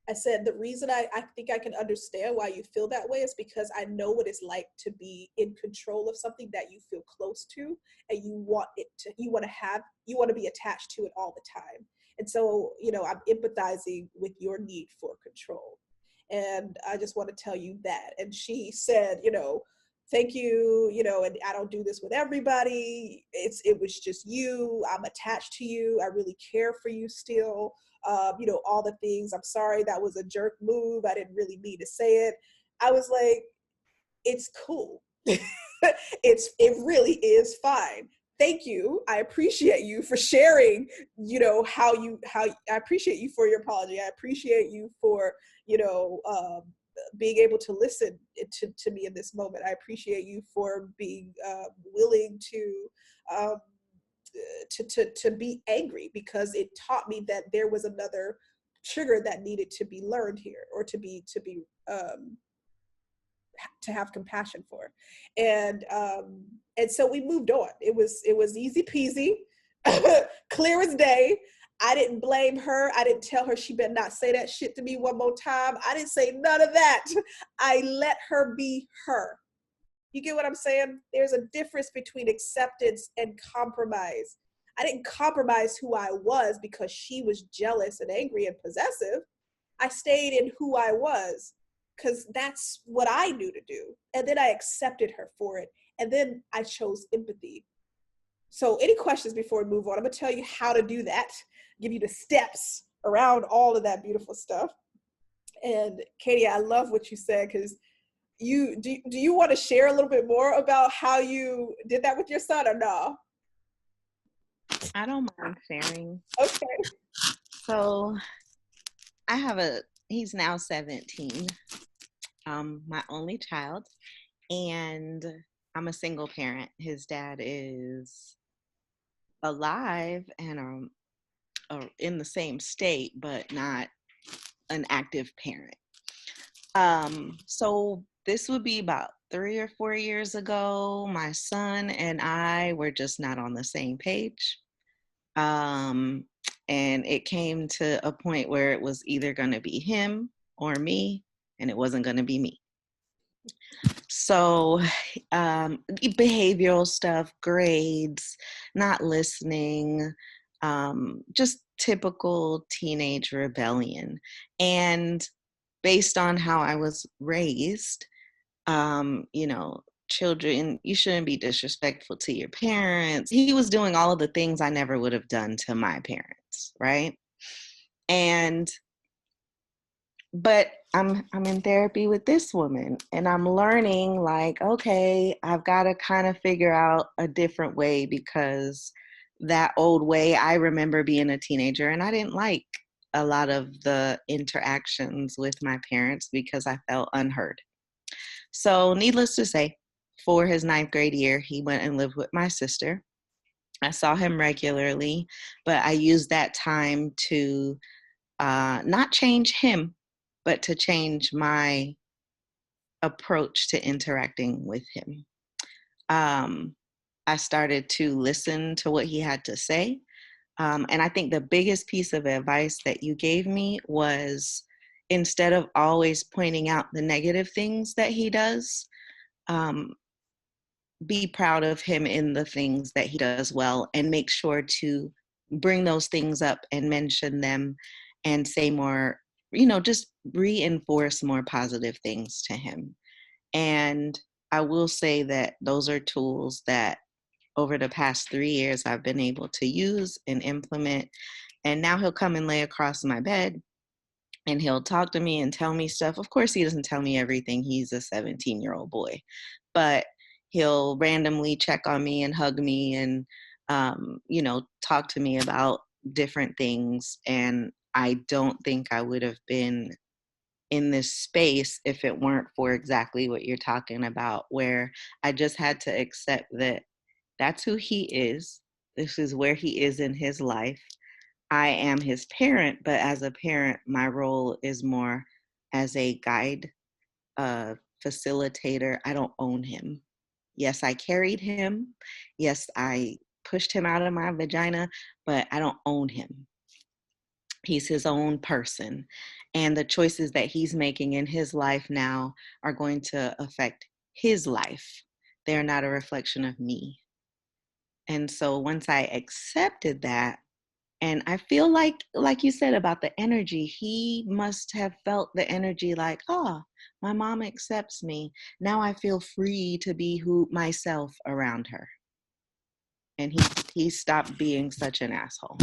I said, the reason I think I can understand why you feel that way is because I know what it's like to be in control of something that you feel close to and you want to be attached to it all the time. And so, I'm empathizing with your need for control. And I just want to tell you that. And she said, thank you, and I don't do this with everybody. It was just you. I'm attached to you. I really care for you still. All the things. I'm sorry, that was a jerk move. I didn't really mean to say it. I was like, it's cool. It really is fine. Thank you. I appreciate you for sharing, how I appreciate you for your apology. I appreciate you for, being able to listen to me in this moment. I appreciate you for being willing to be angry, because it taught me that there was another trigger that needed to be learned here, or to have compassion for. And so we moved on. It was easy peasy, clear as day. I didn't blame her. I didn't tell her she better not say that shit to me one more time. I didn't say none of that. I let her be her. You get what I'm saying? There's a difference between acceptance and compromise. I didn't compromise who I was because she was jealous and angry and possessive. I stayed in who I was because that's what I knew to do. And then I accepted her for it. And then I chose empathy. So any questions before we move on? I'm going to tell you how to do that, give you the steps around all of that beautiful stuff. And Katie, I love what you said, because do you want to share a little bit more about how you did that with your son, or no? I don't mind sharing. Okay. So he's now 17, my only child, and I'm a single parent. His dad is alive and in the same state, but not an active parent. So this would be about 3 or 4 years ago. My son and I were just not on the same page. And it came to a point where it was either going to be him or me, and it wasn't going to be me. So behavioral stuff, grades, not listening, just typical teenage rebellion. And based on how I was raised, children, you shouldn't be disrespectful to your parents. He was doing all of the things I never would have done to my parents, right? But I'm in therapy with this woman, and I'm learning, like, okay, I've got to kind of figure out a different way, because that old way, I remember being a teenager and I didn't like a lot of the interactions with my parents because I felt unheard. So needless to say, for his ninth grade year, he went and lived with my sister. I saw him regularly, but I used that time to not change him, but to change my approach to interacting with him. Um, I started to listen to what he had to say. And I think the biggest piece of advice that you gave me was, instead of always pointing out the negative things that he does, um, be proud of him in the things that he does well, and make sure to bring those things up and mention them and say more, just reinforce more positive things to him. And I will say that those are tools that over the past 3 years I've been able to use and implement. And now he'll come and lay across my bed and he'll talk to me and tell me stuff. Of course, he doesn't tell me everything. He's a 17-year-old boy, but he'll randomly check on me and hug me and, talk to me about different things. And I don't think I would have been in this space if it weren't for exactly what you're talking about, where I just had to accept that that's who he is. This is where he is in his life. I am his parent, but as a parent, my role is more as a guide, a facilitator. I don't own him. Yes, I carried him. Yes, I pushed him out of my vagina, but I don't own him. He's his own person. And the choices that he's making in his life now are going to affect his life. They're not a reflection of me. And so once I accepted that, and I feel like you said about the energy, he must have felt the energy like, oh, my mom accepts me. Now I feel free to be myself around her. And he stopped being such an asshole.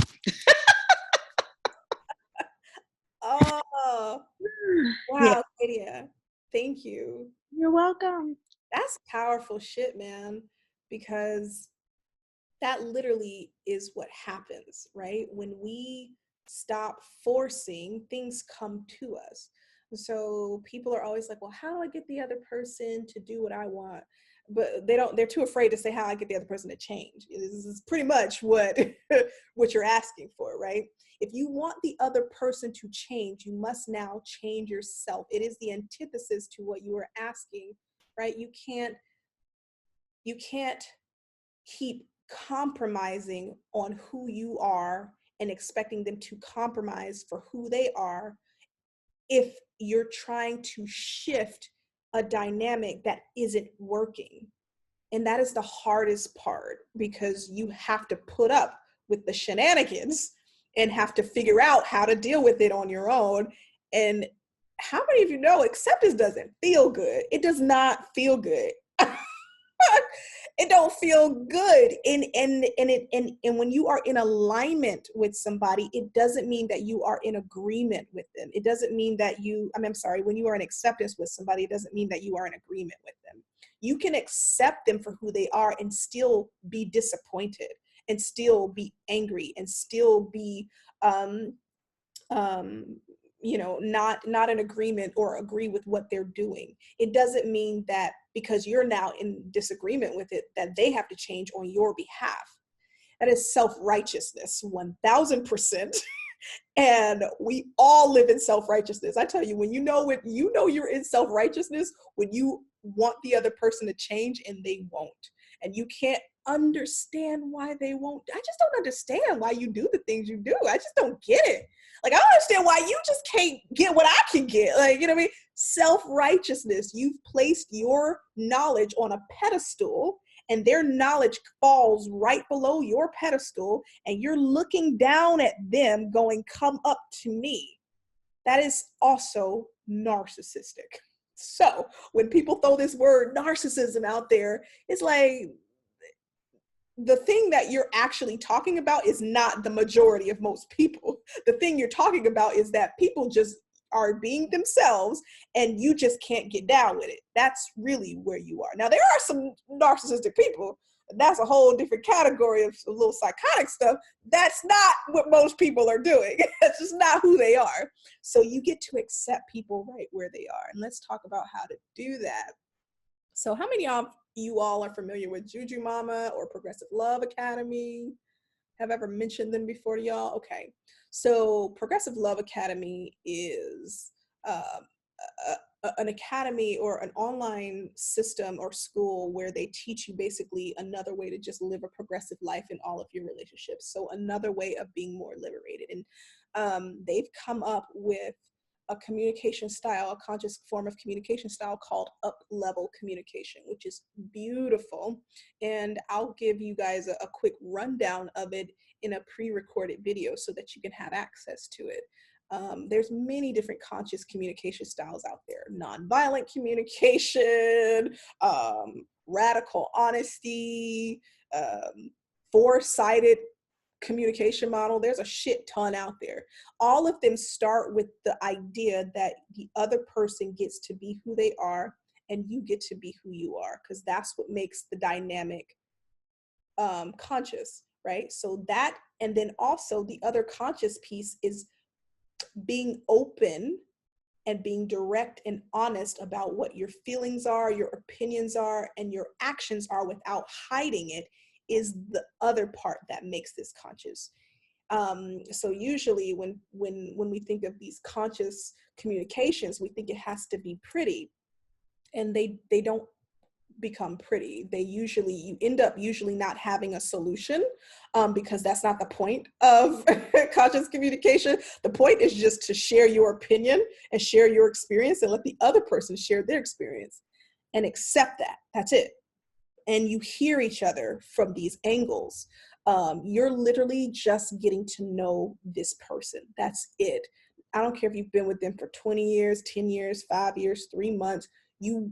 Oh, Yeah, wow, Lydia. Thank you. you're welcome. That's powerful shit, man. Because that literally is what happens, right? When we stop forcing, things come to us. So people are always like, well, how do I get the other person to do what I want? But they're too afraid to say how I get the other person to change. This is pretty much what what you're asking for, right? If you want the other person to change, you must now change yourself. It is the antithesis to what you are asking, right? You can't keep compromising on who you are and expecting them to compromise for who they are if you're trying to shift a dynamic that isn't working. And that is the hardest part, because you have to put up with the shenanigans and have to figure out how to deal with it on your own. And how many of you know acceptance doesn't feel good? It does not feel good. It don't feel good. And when you are in alignment with somebody, it doesn't mean that you are in agreement with them. It doesn't mean that I'm sorry, when you are in acceptance with somebody, it doesn't mean that you are in agreement with them. You can accept them for who they are and still be disappointed and still be angry and still be not in agreement or agree with what they're doing. It doesn't mean that because you're now in disagreement with it that they have to change on your behalf. That is self-righteousness, 1000%. And we all live in self-righteousness. I tell you, when you know you're in self-righteousness, when you want the other person to change and they won't, and you can't understand why they won't. I just don't understand why you do the things you do. I just don't get it. Like, I don't understand why you just can't get what I can get. Like, you know what I mean? Self-righteousness. You've placed your knowledge on a pedestal, and their knowledge falls right below your pedestal, and you're looking down at them going, come up to me. That is also narcissistic. So when people throw this word narcissism out there, it's like, the thing that you're actually talking about is not the majority of most people. The thing you're talking about is that people just are being themselves and you just can't get down with it. That's really where you are. Now, there are some narcissistic people. That's a whole different category of a little psychotic stuff. That's not what most people are doing. That's just not who they are. So you get to accept people right where they are. And let's talk about how to do that. So how many of you all are familiar with Juju Mama or Progressive Love Academy? Have I ever mentioned them before to y'all? Okay. So Progressive Love Academy is an academy or an online system or school where they teach you basically another way to just live a progressive life in all of your relationships. So another way of being more liberated. And they've come up with a communication style, a conscious form of communication style called up-level communication, which is beautiful. And I'll give you guys a quick rundown of it in a pre-recorded video so that you can have access to it. There's many different conscious communication styles out there. Nonviolent communication, radical honesty, four-sided communication model. There's a shit ton out there. All of them start with the idea that the other person gets to be who they are and you get to be who you are, because that's what makes the dynamic conscious, right? So that, and then also the other conscious piece is being open and being direct and honest about what your feelings are, your opinions are, and your actions are without hiding it, is the other part that makes this conscious. So usually when we think of these conscious communications, we think it has to be pretty, and they don't become pretty. You end up usually not having a solution, because that's not the point of conscious communication. The point is just to share your opinion and share your experience and let the other person share their experience and accept that. That's it. And you hear each other from these angles. You're literally just getting to know this person. That's it. I don't care if you've been with them for 20 years, 10 years, 5 years, 3 months. You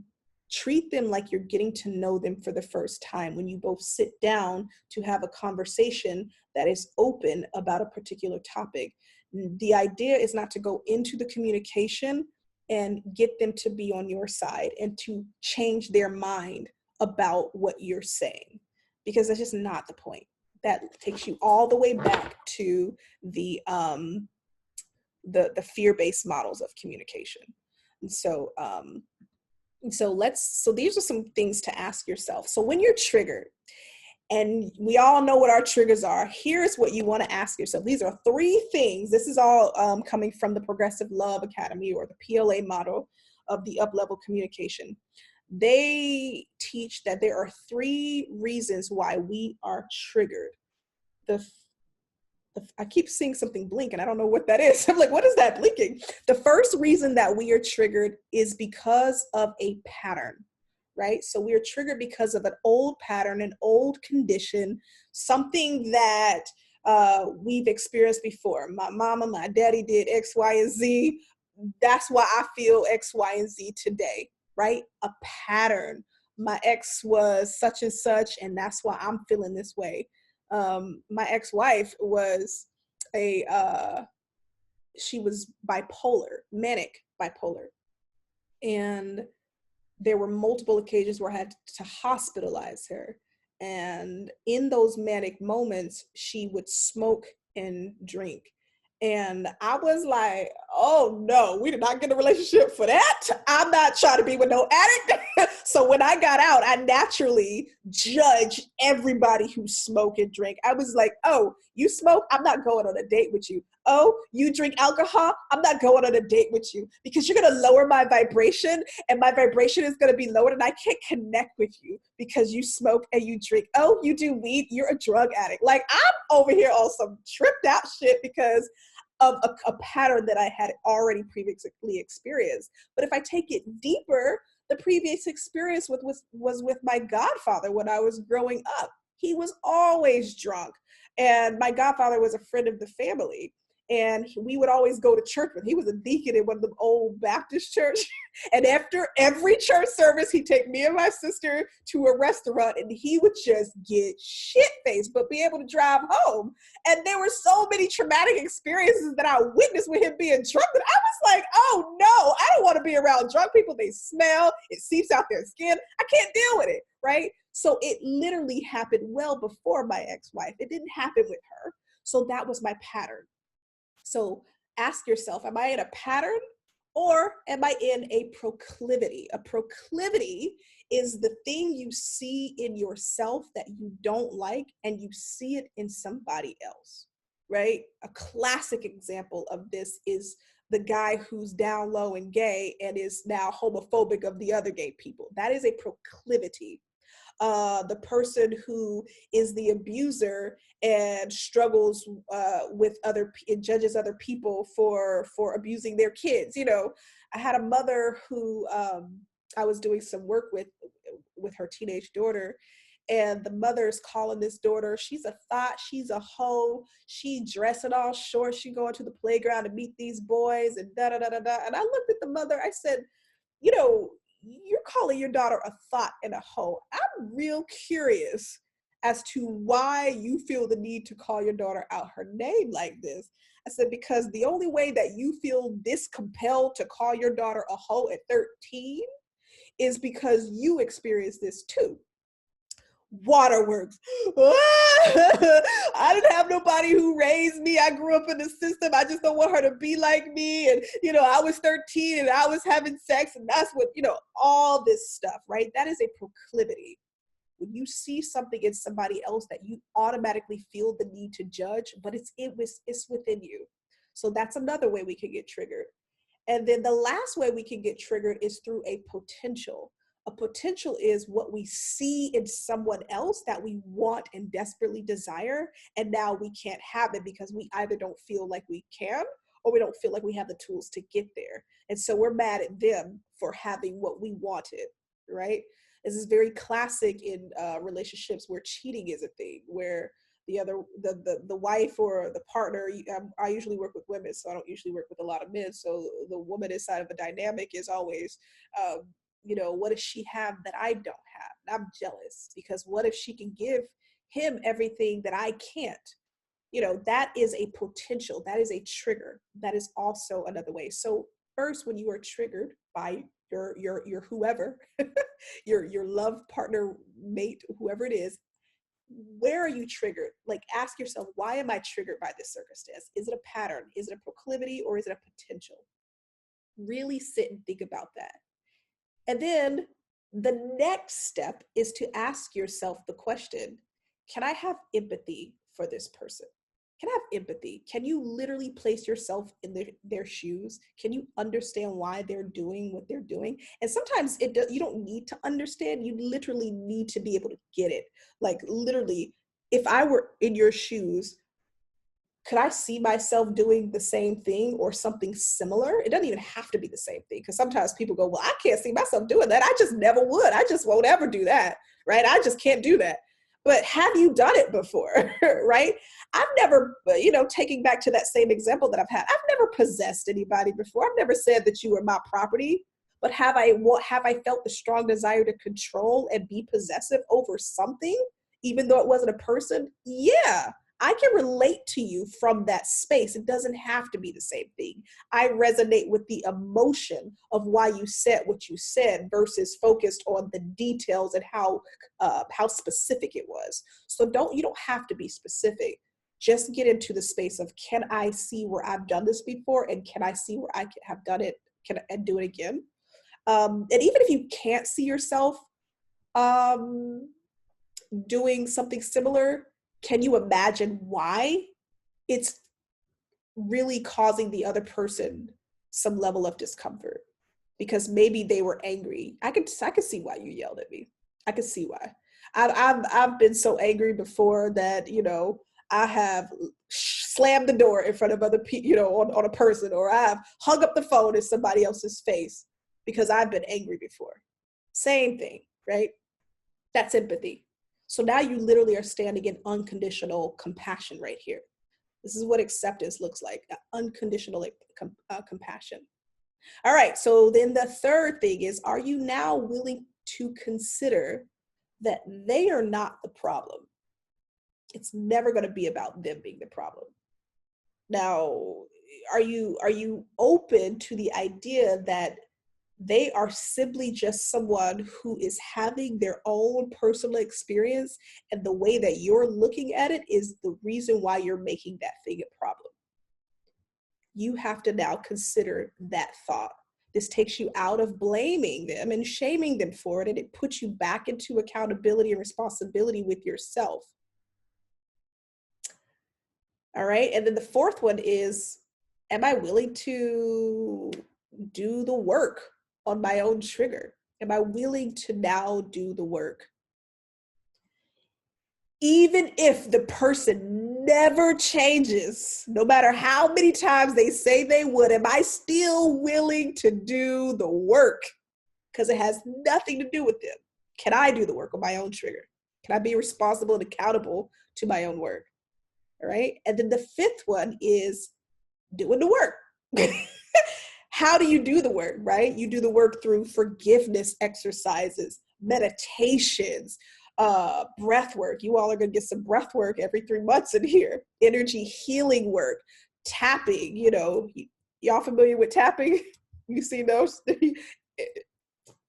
treat them like you're getting to know them for the first time when you both sit down to have a conversation that is open about a particular topic. The idea is not to go into the communication and get them to be on your side and to change their mind about what you're saying, because that's just not the point. That takes you all the way back to the fear-based models of communication. And so these are some things to ask yourself. So when you're triggered, and we all know what our triggers are, here's what you want to ask yourself. These are 3 things. This is all coming from the Progressive Love Academy, or the PLA model of the up-level communication. They teach that there are 3 reasons why we are triggered. I keep seeing something blink and I don't know what that is. I'm like, what is that blinking? The first reason that we are triggered is because of a pattern, right? So we are triggered because of an old pattern, an old condition, something that we've experienced before. My mama, my daddy did X, Y, and Z. That's why I feel X, Y, and Z today, right? A pattern. My ex was such and such, and that's why I'm feeling this way. My ex-wife was she was bipolar, manic bipolar. And there were multiple occasions where I had to hospitalize her. And in those manic moments, she would smoke and drink. And I was like, oh no, we did not get a relationship for that. I'm not trying to be with no addict. So when I got out, I naturally judged everybody who smoked and drank. I was like, oh, you smoke? I'm not going on a date with you. Oh, you drink alcohol? I'm not going on a date with you, because you're going to lower my vibration, and my vibration is going to be lowered, and I can't connect with you because you smoke and you drink. Oh, you do weed? You're a drug addict. Like, I'm over here on some tripped out shit because of a pattern that I had already previously experienced. But if I take it deeper, the previous experience was with my godfather when I was growing up. He was always drunk. And my godfather was a friend of the family. And we would always go to church with him. He was a deacon in one of the old Baptist church. And after every church service, he'd take me and my sister to a restaurant, and he would just get shit-faced, but be able to drive home. And there were so many traumatic experiences that I witnessed with him being drunk that I was like, oh no, I don't want to be around drunk people. They smell, it seeps out their skin. I can't deal with it, right? So it literally happened well before my ex-wife. It didn't happen with her. So that was my pattern. So ask yourself, am I in a pattern, Or am I in a proclivity? A proclivity is the thing you see in yourself that you don't like and you see it in somebody else, right? A classic example of this is the guy who's down low and gay and is now homophobic of the other gay people. That is a proclivity. The person who is the abuser and struggles with and judges other people for abusing their kids. You know, I had a mother who I was doing some work with her teenage daughter, and the mother's calling this daughter, she's a thought, she's a hoe, she dressing all short, she going to the playground to meet these boys and da da da da da. And I looked at the mother, I said, you know, you're calling your daughter a thought and a hoe. I'm real curious as to why you feel the need to call your daughter out her name like this. I said, because the only way that you feel this compelled to call your daughter a hoe at 13 is because you experienced this too. Waterworks. I didn't have nobody who raised me. I grew up in the system. I just don't want her to be like me. And, you know, I was 13 and I was having sex, and that's what, you know, all this stuff, right? That is a proclivity. When you see something in somebody else that you automatically feel the need to judge, but it's within you. So that's another way we can get triggered. And then the last way we can get triggered is through a potential. A potential is what we see in someone else that we want and desperately desire, and now we can't have it because we either don't feel like we can or we don't feel like we have the tools to get there. And so we're mad at them for having what we wanted, right? This is very classic in relationships where cheating is a thing, where the wife or the partner, I usually work with women, so I don't usually work with a lot of men. So the woman inside of a dynamic is always, you know, what does she have that I don't have? And I'm jealous because what if she can give him everything that I can't? You know, that is a potential. That is a trigger. That is also another way. So first, when you are triggered by your whoever, your love partner, mate, whoever it is, where are you triggered? Like, ask yourself, why am I triggered by this circumstance? Is it a pattern? Is it a proclivity, or is it a potential? Really sit and think about that. And then the next step is to ask yourself the question, can I have empathy for this person? Can I have empathy? Can you literally place yourself in their shoes? Can you understand why they're doing what they're doing? And sometimes you don't need to understand. You literally need to be able to get it. Like, literally, if I were in your shoes, could I see myself doing the same thing or something similar? It doesn't even have to be the same thing, because sometimes people go, well, I can't see myself doing that. I just never would. I just won't ever do that, right? I just can't do that. But have you done it before, right? I've never, you know, taking back to that same example that I've had, I've never possessed anybody before. I've never said that you were my property, but have I felt the strong desire to control and be possessive over something, even though it wasn't a person? Yeah. I can relate to you from that space. It doesn't have to be the same thing. I resonate with the emotion of why you said what you said versus focused on the details and how specific it was. So you don't have to be specific. Just get into the space of, can I see where I've done this before, and can I see where I have done it, and do it again? And even if you can't see yourself doing something similar, can you imagine why it's really causing the other person some level of discomfort? Because maybe they were angry. I could see why you yelled at me. I could see why. I've been so angry before that, you know, I have slammed the door in front of other people, you know, on a person, or I've hung up the phone in somebody else's face because I've been angry before. Same thing, right? That's empathy. So now you literally are standing in unconditional compassion right here. This is what acceptance looks like, unconditional compassion. All right, so then the third thing is, are you now willing to consider that they are not the problem? It's never going to be about them being the problem. Now, are you open to the idea that they are simply just someone who is having their own personal experience, and the way that you're looking at it is the reason why you're making that thing a problem? You have to now consider that thought. This takes you out of blaming them and shaming them for it, and it puts you back into accountability and responsibility with yourself. All right. And then the fourth one is, am I willing to do the work on my own trigger? Am I willing to now do the work? Even if the person never changes, no matter how many times they say they would, am I still willing to do the work? Because it has nothing to do with them. Can I do the work on my own trigger? Can I be responsible and accountable to my own work? All right. And then the fifth one is doing the work. How do you do the work, right? You do the work through forgiveness exercises, meditations, breath work. You all are going to get some breath work every 3 months in here. Energy healing work, tapping, y'all familiar with tapping? You see those?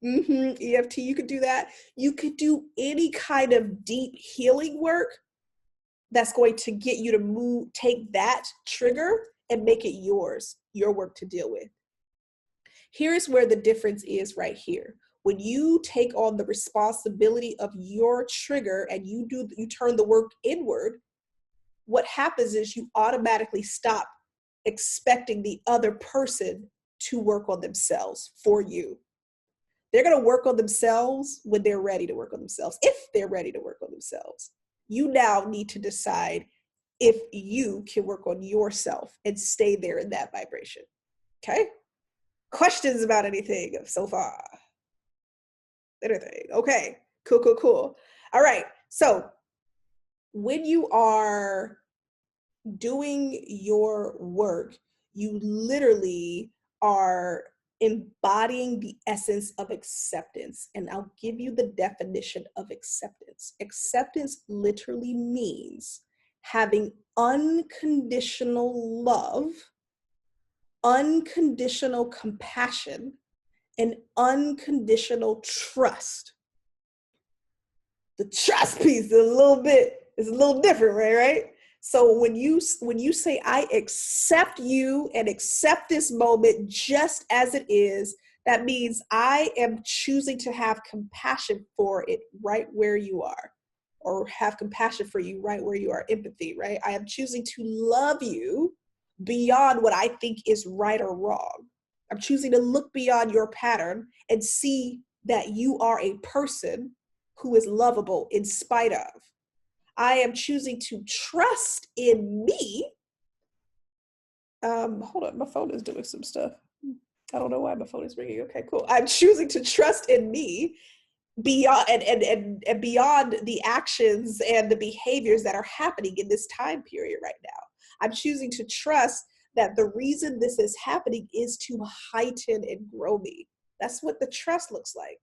EFT, you could do that. You could do any kind of deep healing work that's going to get you to take that trigger and make it yours, your work to deal with. Here's where the difference is right here. When you take on the responsibility of your trigger and you turn the work inward, what happens is you automatically stop expecting the other person to work on themselves for you. They're going to work on themselves when they're ready to work on themselves, if they're ready to work on themselves. You now need to decide if you can work on yourself and stay there in that vibration. Okay? Questions about anything so far? Anything? Okay. Cool. All right. So when you are doing your work, you literally are embodying the essence of acceptance. And I'll give you the definition of acceptance. Acceptance literally means having unconditional love, unconditional compassion, and unconditional trust. The trust piece is a little different, right? So when you say, I accept you and accept this moment just as it is, that means I am choosing to have compassion for it right where you are, or have compassion for you right where you are, empathy, right? I am choosing to love you beyond what I think is right or wrong. I'm choosing to look beyond your pattern and see that you are a person who is lovable in spite of. I am choosing to trust in me. Hold on, my phone is doing some stuff. I don't know why my phone is ringing. Okay, cool. I'm choosing to trust in me beyond and beyond the actions and the behaviors that are happening in this time period right now. I'm choosing to trust that the reason this is happening is to heighten and grow me. That's what the trust looks like,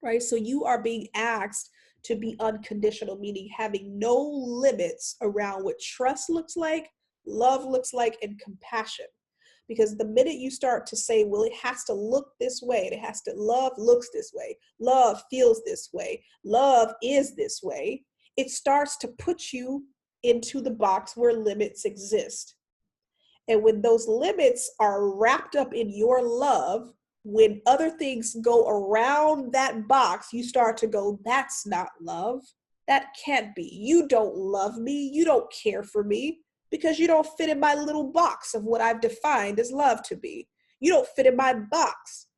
right? So you are being asked to be unconditional, meaning having no limits around what trust looks like, love looks like, and compassion. Because the minute you start to say, well, it has to look this way, love looks this way, love feels this way, love is this way, it starts to put you into the box where limits exist. And when those limits are wrapped up in your love, when other things go around that box, you start to go, that's not love. That can't be. You don't love me. You don't care for me because you don't fit in my little box of what I've defined as love to be. You don't fit in my box.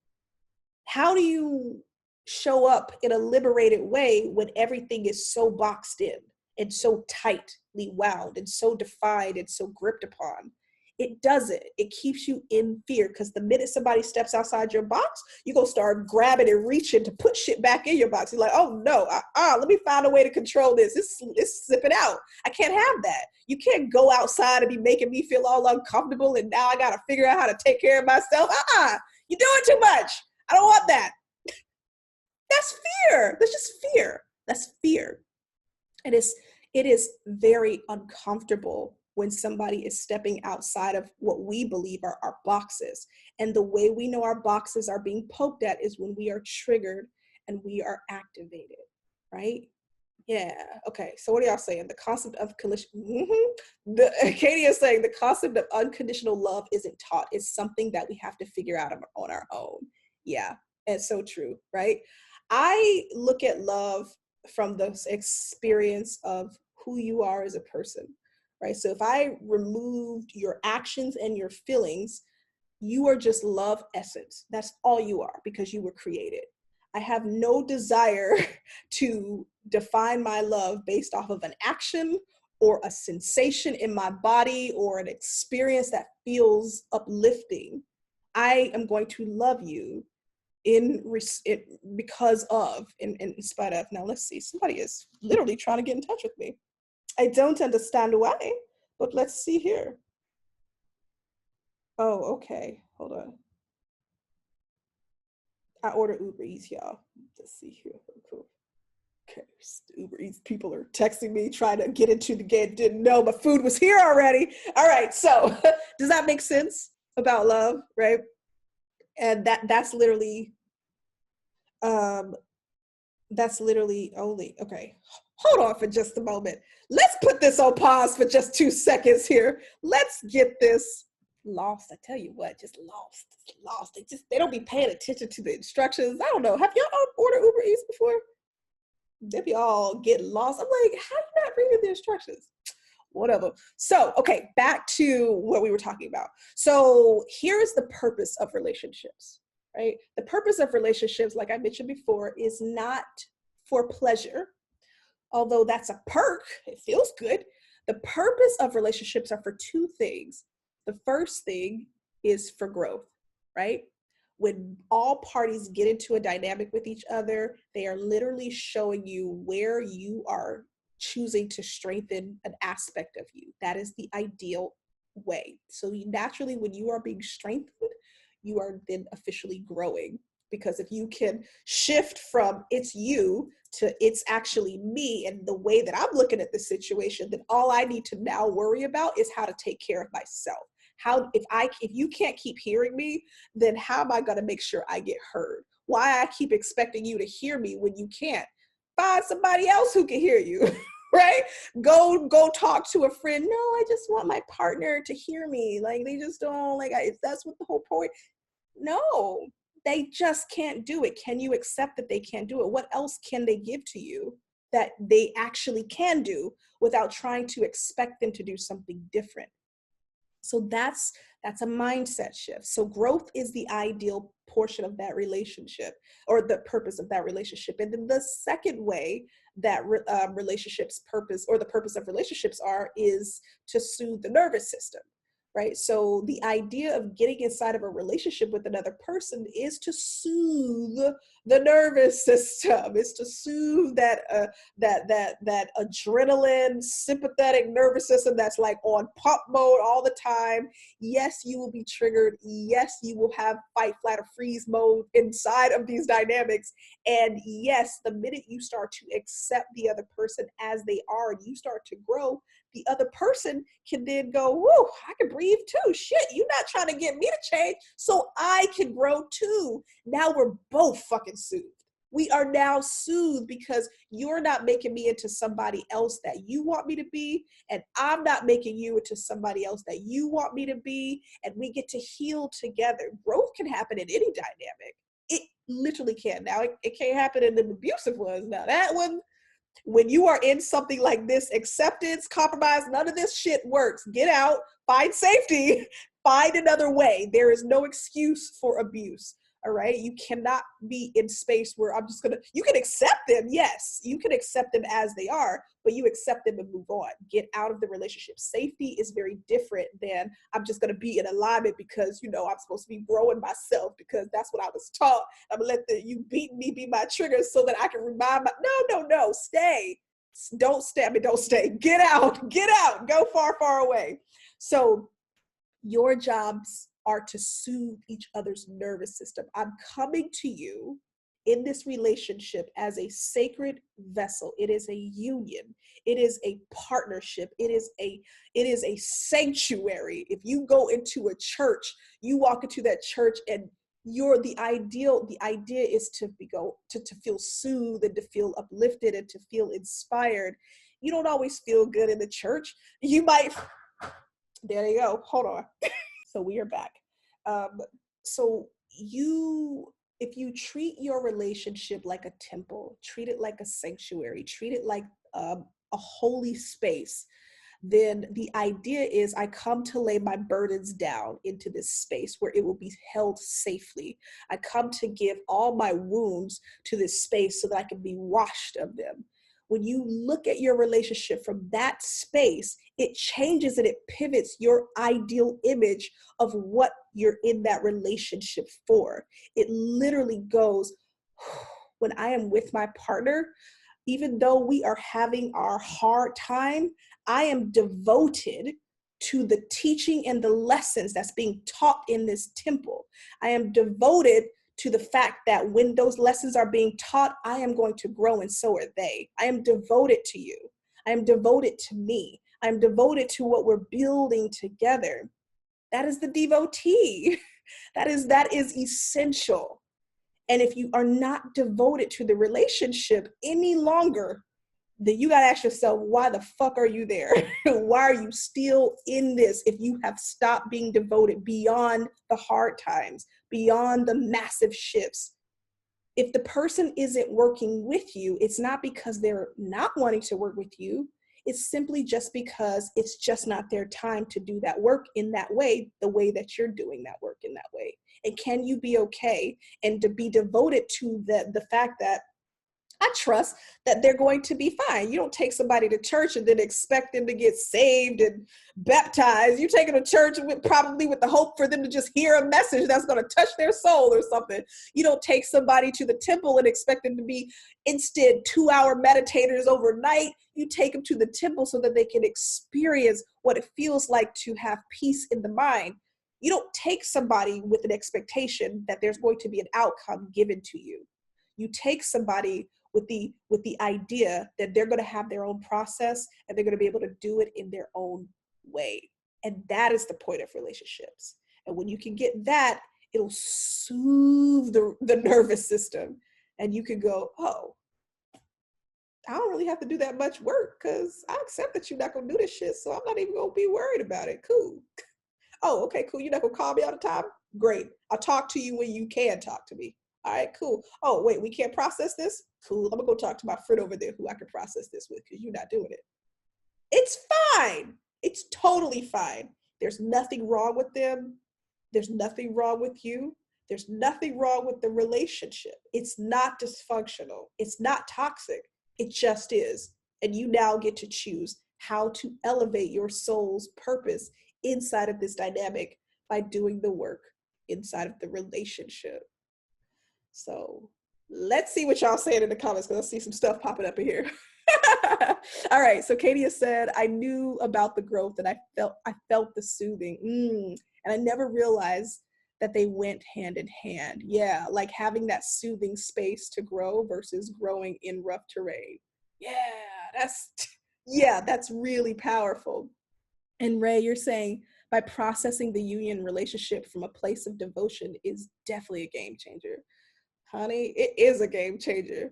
How do you show up in a liberated way when everything is so boxed in and so tightly wound and so defined and so gripped upon? It doesn't. It keeps you in fear, because the minute somebody steps outside your box, you're going to start grabbing and reaching to put shit back in your box. You're like, oh no, let me find a way to control this. It's slipping out. I can't have that. You can't go outside and be making me feel all uncomfortable and now I got to figure out how to take care of myself. You're doing too much. I don't want that. That's fear. That's just fear. That's fear. And it is very uncomfortable when somebody is stepping outside of what we believe are our boxes. And the way we know our boxes are being poked at is when we are triggered and we are activated, right? Yeah. Okay. So what are y'all saying? The concept of collision. Katie is saying the concept of unconditional love isn't taught. It's something that we have to figure out on our own. Yeah. It's so true, right? I look at love from the experience of who you are as a person, right? So if I removed your actions and your feelings, you are just love essence. That's all you are because you were created. I have no desire to define my love based off of an action or a sensation in my body or an experience that feels uplifting. I am going to love you because of, in spite of. Now let's see, somebody is literally trying to get in touch with me. I don't understand why, but let's see here. Oh, okay, hold on. I ordered Uber Eats, y'all. Let's see here. Cool. Okay, Uber Eats people are texting me, trying to get into the game. Didn't know my food was here already. All right, so does that make sense about love, right? And that's literally only, okay. Hold on for just a moment. Let's put this on pause for just 2 seconds here. Let's get this lost. I tell you what, just lost. They don't be paying attention to the instructions. I don't know. Have y'all ordered Uber Eats before? They be all getting lost. I'm like, how you not reading the instructions? Whatever. So, okay, back to what we were talking about. So here's the purpose of relationships, right? The purpose of relationships, like I mentioned before, is not for pleasure, although that's a perk. It feels good. The purpose of relationships are for 2 things. The first thing is for growth, right? When all parties get into a dynamic with each other, they are literally showing you where you are choosing to strengthen an aspect of you. That is the ideal way. So naturally, when you are being strengthened, you are then officially growing. Because if you can shift from it's you to it's actually me and the way that I'm looking at the situation, then all I need to now worry about is how to take care of myself. How, if you can't keep hearing me, then how am I going to make sure I get heard? Why I keep expecting you to hear me when you can't? Find somebody else who can hear you. Right? Go talk to a friend. No, I just want my partner to hear me. Like they just don't like. That's what the whole point. No, they just can't do it. Can you accept that they can't do it? What else can they give to you that they actually can do without trying to expect them to do something different? So that's a mindset shift. So growth is the ideal portion of that relationship, or the purpose of that relationship. And then the second way that relationships purpose, or the purpose of relationships is to soothe the nervous system. Right. So the idea of getting inside of a relationship with another person is to soothe the nervous system. It's to soothe that adrenaline, sympathetic nervous system that's like on pump mode all the time. Yes, you will be triggered. Yes, you will have fight, flight, or freeze mode inside of these dynamics. And yes, the minute you start to accept the other person as they are and you start to grow, the other person can then go, whoa, I can breathe too. Shit, you're not trying to get me to change, so I can grow too. Now we're both fucking soothed. We are now soothed because you're not making me into somebody else that you want me to be, and I'm not making you into somebody else that you want me to be, and we get to heal together. Growth can happen in any dynamic. It literally can. Now, it can't happen in the abusive ones. Now, that one, when you are in something like this, acceptance, compromise, none of this shit works. Get out, find safety, find another way. There is no excuse for abuse. All right. You cannot be in space where you can accept them. Yes, you can accept them as they are, but you accept them and move on. Get out of the relationship. Safety is very different than I'm just going to be in alignment because, I'm supposed to be growing myself because that's what I was taught. I'm going to let you beat me be my trigger so that I can remind no, stay. Don't stay. Don't stay. Get out, go far, far away. So your jobs are to soothe each other's nervous system. I'm coming to you in this relationship as a sacred vessel. It is a union. It is a partnership. It is a sanctuary. If you go into a church, you walk into that church and the idea is to to feel soothed and to feel uplifted and to feel inspired. You don't always feel good in the church. You might, there you go, hold on. So we are back. Um, so if you treat your relationship like a temple, treat it like a sanctuary, treat it like a holy space, then the idea is I come to lay my burdens down into this space where it will be held safely. I come to give all my wounds to this space so that I can be washed of them. When you look at your relationship from that space, it changes and it pivots your ideal image of what you're in that relationship for. It literally goes, when I am with my partner, even though we are having our hard time, I am devoted to the teaching and the lessons that's being taught in this temple. I am devoted to the fact that when those lessons are being taught, I am going to grow and so are they. I am devoted to you. I am devoted to me. I'm devoted to what we're building together. That is the devotee. That is essential. And if you are not devoted to the relationship any longer, then you got to ask yourself, why the fuck are you there? Why are you still in this if you have stopped being devoted beyond the hard times, beyond the massive shifts? If the person isn't working with you, it's not because they're not wanting to work with you. It's simply just because it's just not their time to do that work in that way, the way that you're doing that work in that way. And can you be okay and to be devoted to the fact that I trust that they're going to be fine. You don't take somebody to church and then expect them to get saved and baptized. You take them to church probably with the hope for them to just hear a message that's going to touch their soul or something. You don't take somebody to the temple and expect them to be instant 2-hour meditators overnight. You take them to the temple so that they can experience what it feels like to have peace in the mind. You don't take somebody with an expectation that there's going to be an outcome given to you. You take somebody with the idea that they're going to have their own process and they're going to be able to do it in their own way. And that is the point of relationships. And when you can get that, it'll soothe the nervous system. And you can go, oh, I don't really have to do that much work because I accept that you're not going to do this shit. So I'm not even going to be worried about it. Cool. Oh, okay, cool. You're not going to call me all the time? Great. I'll talk to you when you can talk to me. All right, cool. Oh, wait, we can't process this? Cool. I'm gonna go talk to my friend over there who I can process this with because you're not doing it. It's fine. It's totally fine. There's nothing wrong with them. There's nothing wrong with you. There's nothing wrong with the relationship. It's not dysfunctional. It's not toxic. It just is. And you now get to choose how to elevate your soul's purpose inside of this dynamic by doing the work inside of the relationship. So let's see what y'all saying in the comments because I see some stuff popping up in here. All right, so Katie has said, I knew about the growth and I felt the soothing. And I never realized that they went hand in hand. Yeah, like having that soothing space to grow versus growing in rough terrain. Yeah, that's really powerful. And Ray, you're saying by processing the union relationship from a place of devotion is definitely a game changer. Honey, it is a game changer.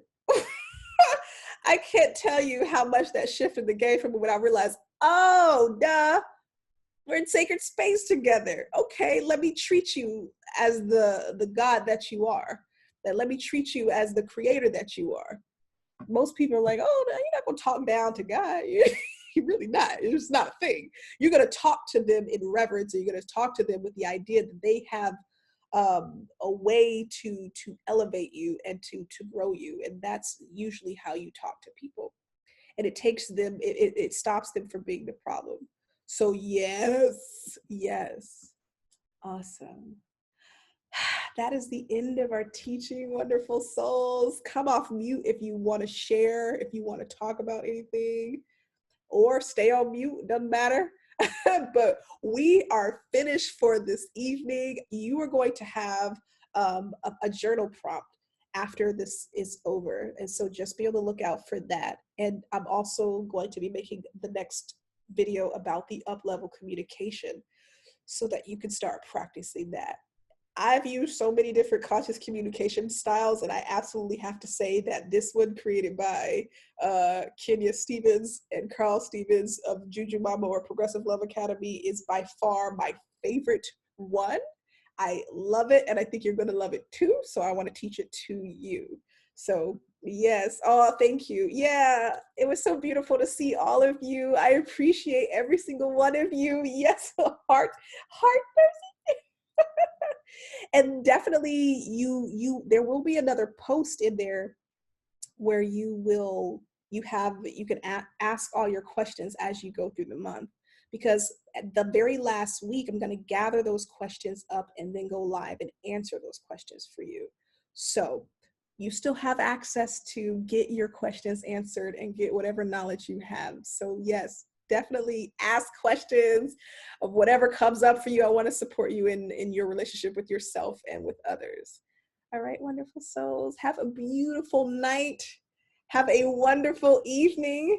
I can't tell you how much that shifted the game for me when I realized, oh, duh, we're in sacred space together. Okay, let me treat you as the God that you are. And let me treat you as the creator that you are. Most people are like, oh, no, you're not going to talk down to God. You're really not. It's not a thing. You're going to talk to them in reverence, and you're going to talk to them with the idea that they have a way to elevate you and to grow you. And that's usually how you talk to people. And it takes them, it stops them from being the problem. So yes. Awesome. That is the end of our teaching, wonderful souls. Come off mute if you want to share, if you want to talk about anything, or stay on mute, doesn't matter. But we are finished for this evening. You are going to have a journal prompt after this is over. And so just be on the lookout for that. And I'm also going to be making the next video about the up-level communication so that you can start practicing that. I've used so many different conscious communication styles, and I absolutely have to say that this one created by Kenya Stevens and Carl Stevens of Juju Mama or Progressive Love Academy is by far my favorite one. I love it, and I think you're going to love it too. So I want to teach it to you. So yes, oh, thank you. Yeah, it was so beautiful to see all of you. I appreciate every single one of you. Yes, heart and definitely there will be another post in there where you can ask all your questions as you go through the month, because at the very last week I'm going to gather those questions up and then go live and answer those questions for you. So you still have access to get your questions answered and get whatever knowledge you have. So yes, definitely ask questions of whatever comes up for you. I want to support you in your relationship with yourself and with others. All right, wonderful souls. Have a beautiful night. Have a wonderful evening.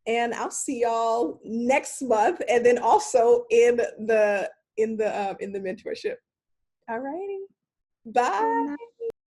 And I'll see y'all next month, and then also in the mentorship. All righty. Bye.